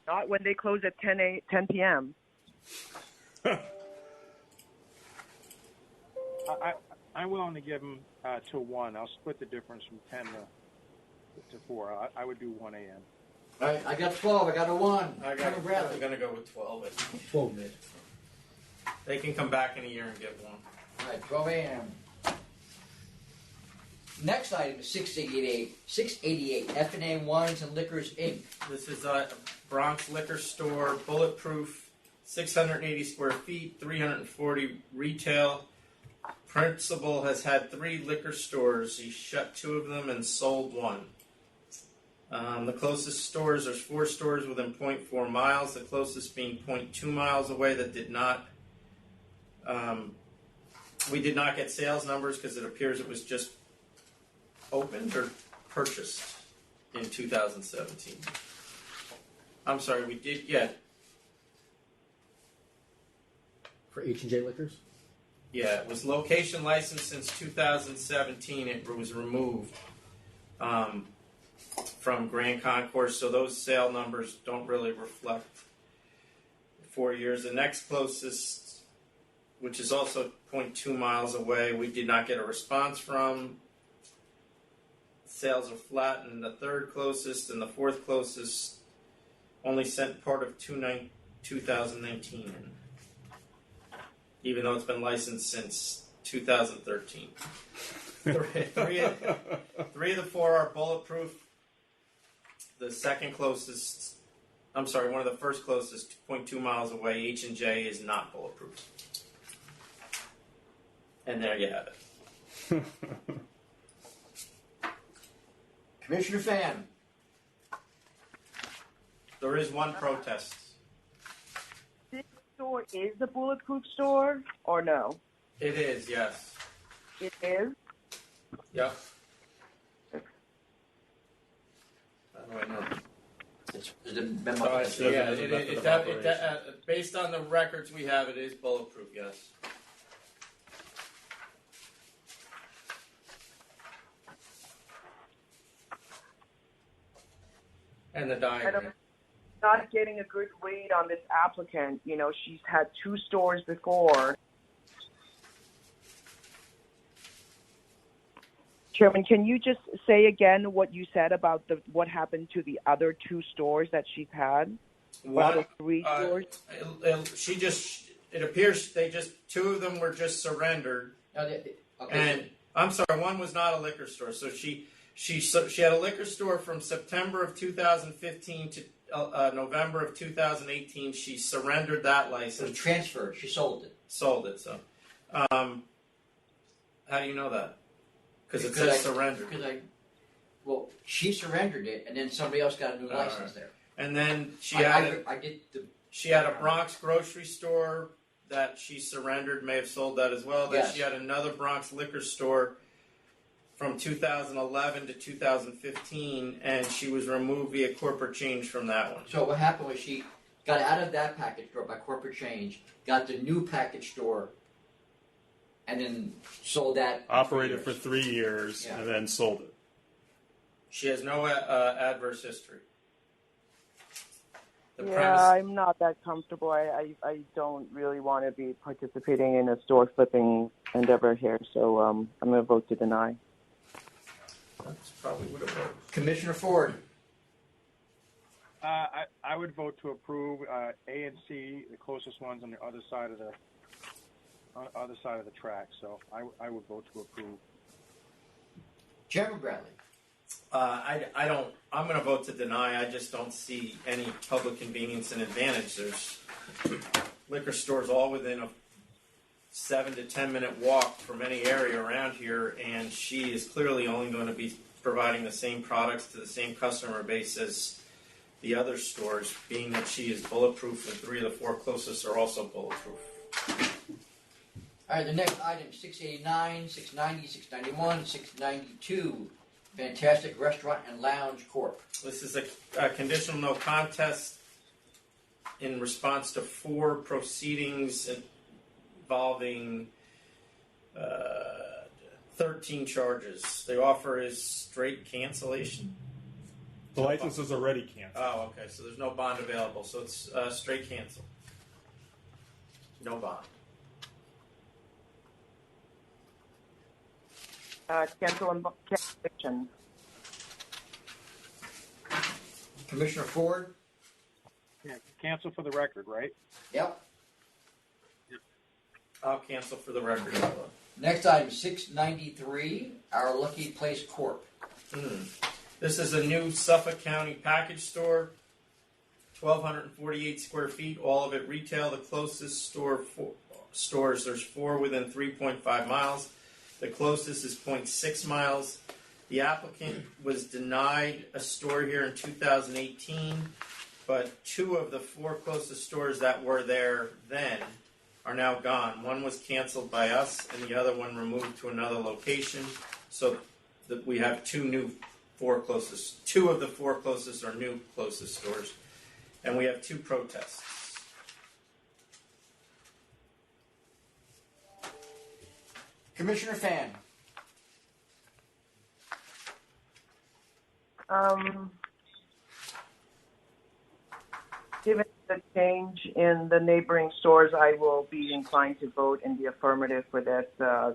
Not when they close at 10 p.m. I'm willing to give them till 1. I'll split the difference from 10 to 4. I would do 1 a.m. All right, I got 12. I got a 1. I'm going to go with 12. 12 mid. They can come back in a year and get one. All right, 12 a.m. Next item is 688 F&A Wines and Liquors Inc. This is a Bronx liquor store, bulletproof, 680 square feet, 340 retail. Principal has had 3 liquor stores. He shut 2 of them and sold 1. The closest stores, there's 4 stores within 0.4 miles, the closest being 0.2 miles away that did not, we did not get sales numbers because it appears it was just opened or purchased in 2017. I'm sorry, we did, yeah. For H&J Liquors? Yeah, it was location licensed since 2017. It was removed from Grand Concourse, so those sale numbers don't really reflect 4 years. The next closest, which is also 0.2 miles away, we did not get a response from. Sales are flat, and the third closest and the fourth closest only sent part of 2019, even though it's been licensed since 2013. Three of the 4 are bulletproof. The second closest, I'm sorry, one of the first closest, 0.2 miles away, H&J is not bulletproof. And there you have it. Commissioner Fan. There is one protest. This store is the bulletproof store, or no? It is, yes. It is? Yep. How do I know? It's the memo. Based on the records we have, it is bulletproof, yes. And the diagram. I'm not getting a good read on this applicant. You know, she's had 2 stores before. Chairman, can you just say again what you said about what happened to the other 2 stores that she's had? One, 3 stores? It appears 2 of them were just surrendered. Okay. And I'm sorry, one was not a liquor store. So she had a liquor store from September of 2015 to November of 2018. She surrendered that license. It was transferred. She sold it. Sold it. So, how do you know that? Because it says surrendered. Well, she surrendered it, and then somebody else got a new license there. And then she had a Bronx grocery store that she surrendered. May have sold that as well. Then she had another Bronx liquor store from 2011 to 2015, and she was removed via corporate change from that one. So what happened was she got out of that package store by corporate change, got the new package store, and then sold that. Operated for 3 years, and then sold it. She has no adverse history. I'm not that comfortable. I don't really want to be participating in a store flipping endeavor here, so I'm going to vote to deny. That's probably what it was. Commissioner Ford. I would vote to approve A and C, the closest ones on the other side of the track. So I would vote to approve. Chairman Bradley. I'm going to vote to deny. I just don't see any public convenience and advantage. There's liquor stores all within a 7 to 10 minute walk from any area around here, and she is clearly only going to be providing the same products to the same customer base as the other stores, being that she is bulletproof and 3 of the 4 closest are also bulletproof. All right, the next item, 689, 690, 691, 692. Fantastic Restaurant and Lounge Corp. This is a conditional no contest in response to 4 proceedings involving 13 charges. The offer is straight cancellation. The license is already canceled. Oh, okay. So there's no bond available. So it's straight cancel. No bond. Cancellation. Commissioner Ford? Yeah, cancel for the record, right? Yep. I'll cancel for the record. Next item, 693, Our Lucky Place Corp. This is a new Suffolk County package store, 1,248 square feet, all of it retail. The closest stores, there's 4 within 3.5 miles. The closest is 0.6 miles. The applicant was denied a store here in 2018, but 2 of the 4 closest stores that were there then are now gone. One was canceled by us, and the other one removed to another location. So we have 2 of the 4 closest are new closest stores, and we have 2 protests. Commissioner Fan? Given the change in the neighboring stores, I will be inclined to vote in the affirmative for that,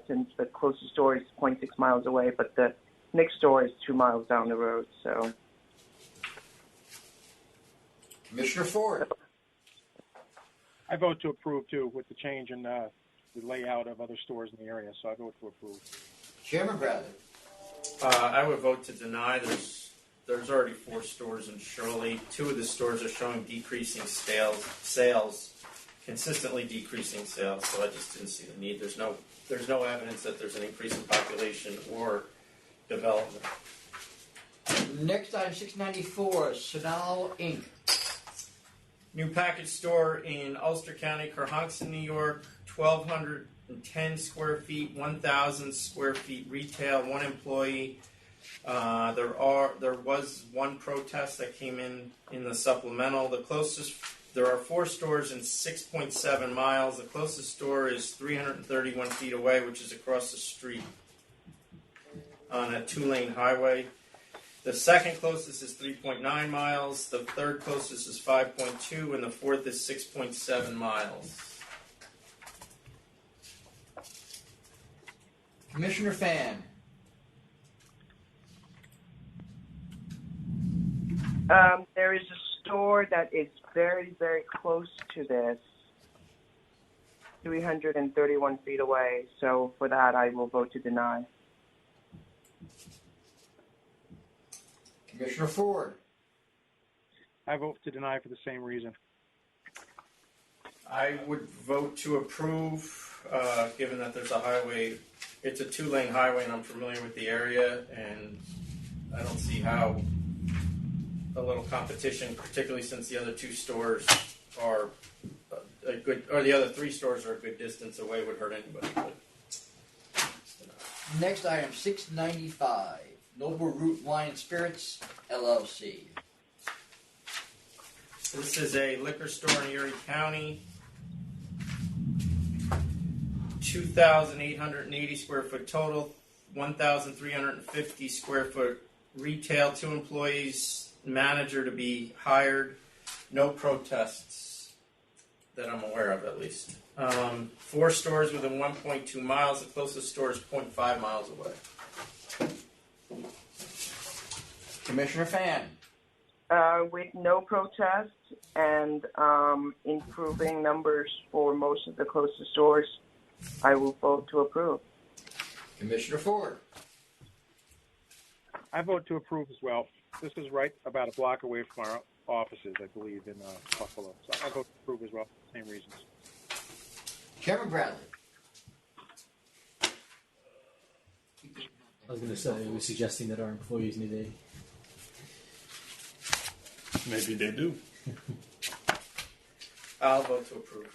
since the closest store is 0.6 miles away, but the next store is 2 miles down the road. So, Commissioner Ford? I vote to approve too, with the change in the layout of other stores in the area. So I vote to approve. Chairman Bradley? I would vote to deny. There's already 4 stores in Shirley. 2 of the stores are showing decreasing sales, consistently decreasing sales. So I just didn't see the need. There's no evidence that there's an increase in population or development. Next item, 694, Sonal Inc. New package store in Ulster County, Cohasset, New York. 1,210 square feet, 1,000 square feet retail, 1 employee. There was 1 protest that came in the supplemental. There are 4 stores in 6.7 miles. The closest store is 331 feet away, which is across the street on a 2-lane highway. The second closest is 3.9 miles. The third closest is 5.2, and the fourth is 6.7 miles. Commissioner Fan? there is a store that is very, very close to this, 331 feet away. So for that, I will vote to deny. Commissioner Ford? I vote to deny for the same reason. I would vote to approve, given that there's a highway. It's a 2-lane highway, and I'm familiar with the area, and I don't see how a little competition, particularly since the other 2 stores are a good, or the other 3 stores are a good distance away, would hurt anybody. But Next item, 695, Noble Root Wine and Spirits, LLC. this is a liquor store in Erie County. 2,880 square foot total, 1,350 square foot retail, 2 employees, manager to be hired, no protests that I'm aware of at least. 4 stores within 1.2 miles, the closest store is 0.5 miles away. Commissioner Fan? With no protest and improving numbers for most of the closest stores, I will vote to approve. Commissioner Ford? I vote to approve as well. This is right about a block away from our offices, I believe, in Buffalo. So I vote to approve as well, same reasons. Chairman Bradley? I was going to say, I was suggesting that our employees need a... Maybe they do. I'll vote to approve.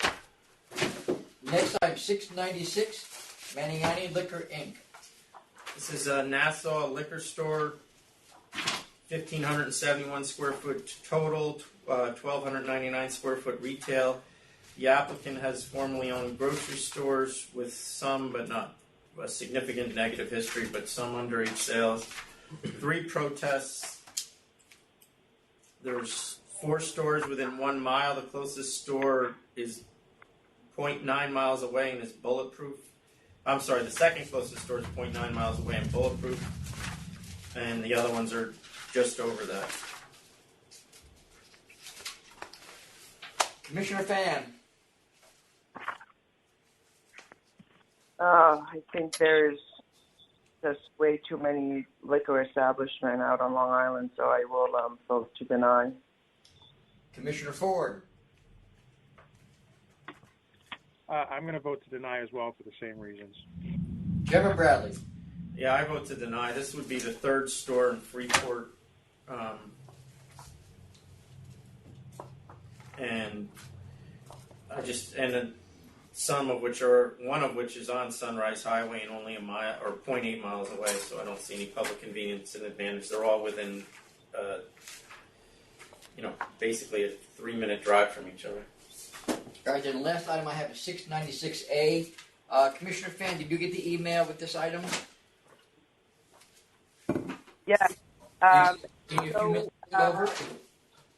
Next item, 696, Maniani Liquor Inc. This is a Nassau liquor store, 1,571 square foot total, 1,299 square foot retail. The applicant has formerly owned grocery stores with some, but not a significant negative history, but some underage sales. 3 protests. There's 4 stores within 1 mile. The closest store is 0.9 miles away and is bulletproof. I'm sorry, the second closest store is 0.9 miles away and bulletproof. And the other ones are just over that. Commissioner Fan. I think there's just way too many liquor establishments out on Long Island, so I will vote to deny. Commissioner Ford. I'm going to vote to deny as well for the same reasons. Chairman Bradley. Yeah, I vote to deny. This would be the 3rd store in Freeport. And some of which one of which is on Sunrise Highway and only a mile or 0.8 miles away, so I don't see any public convenience and advantage. They're all within, basically a 3-minute drive from each other. All right, then the last item I have is 696A. Commissioner Fan, did you get the email with this item? Yes. Can you a few minutes over?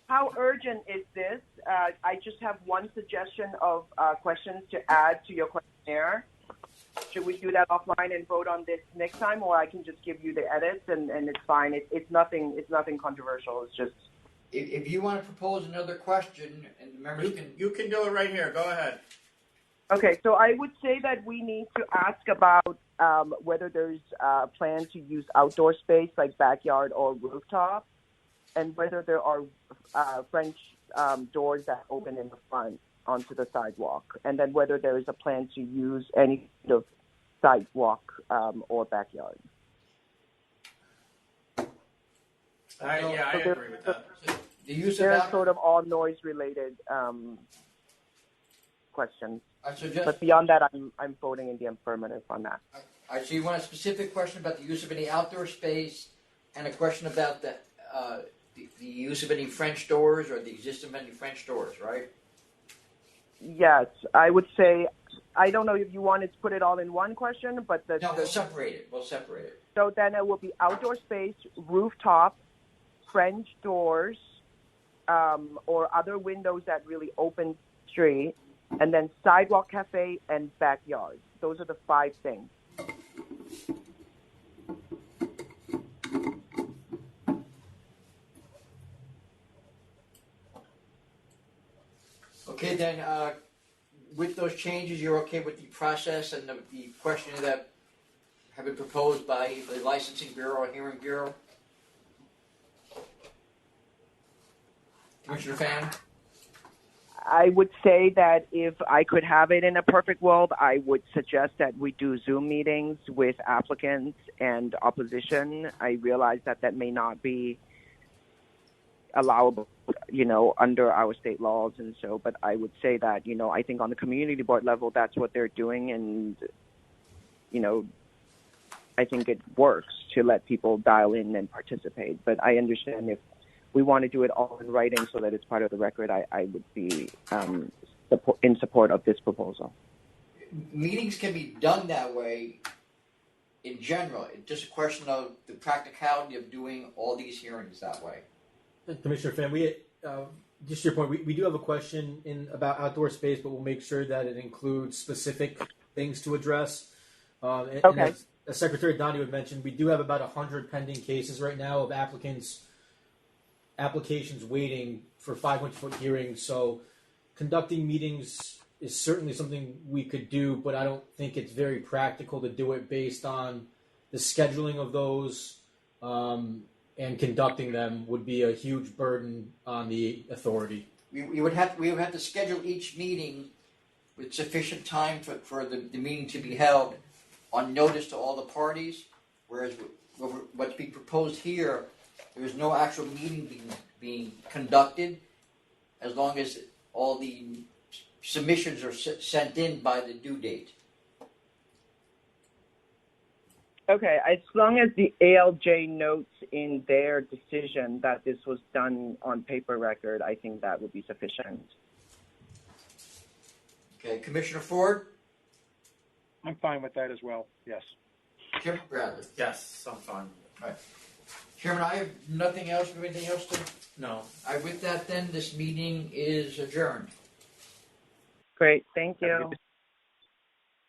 How urgent is this? I just have one suggestion of questions to add to your questionnaire. Should we do that offline and vote on this next time, or I can just give you the edits and it's fine. It's nothing controversial. It's just. If you want to propose another question, and the members You can do it right here. Go ahead. Okay, so I would say that we need to ask about whether there's a plan to use outdoor space like backyard or rooftop, and whether there are French doors that open in the front onto the sidewalk, and then whether there is a plan to use any kind of sidewalk or backyard. I agree with that. The use of They're sort of all noise-related questions. But beyond that, I'm voting in the affirmative on that. All right, so you want a specific question about the use of any outdoor space, and a question about the use of any French doors or the existence of any French doors, right? Yes, I would say. I don't know if you wanted to put it all in one question, but we'll separate it. We'll separate it. So then it will be outdoor space, rooftop, French doors, or other windows that really open street, and then sidewalk, cafe, and backyard. Those are the 5 things. Okay, then with those changes, you're okay with the process and the questions that have been proposed by the Licensing Bureau or Hearing Bureau? Commissioner Fan? I would say that if I could have it in a perfect world, I would suggest that we do Zoom meetings with applicants and opposition. I realize that may not be allowable, under our state laws and so, but I would say that, I think on the community board level, that's what they're doing, and, I think it works to let people dial in and participate. But I understand if we want to do it all in writing so that it's part of the record, I would be in support of this proposal. Meetings can be done that way in general. It's just a question of the practicality of doing all these hearings that way. Commissioner Fan, just your point, we do have a question about outdoor space, but we'll make sure that it includes specific things to address. Okay. And as Secretary Donahue had mentioned, we do have about 100 pending cases right now of applications waiting for 500-foot hearings. So conducting meetings is certainly something we could do, but I don't think it's very practical to do it based on the scheduling of those, and conducting them would be a huge burden on the authority. We would have to schedule each meeting with sufficient time for the meeting to be held on notice to all the parties, whereas what's being proposed here, there is no actual meeting being conducted as long as all the submissions are sent in by the due date. Okay, as long as the ALJ notes in their decision that this was done on paper record, I think that would be sufficient. Okay, Commissioner Ford? I'm fine with that as well. Yes. Chairman Bradley? Yes, I'm fine. Chairman, I have nothing else. Anything else to? No. With that, then, this meeting is adjourned. Great, thank Have a you. good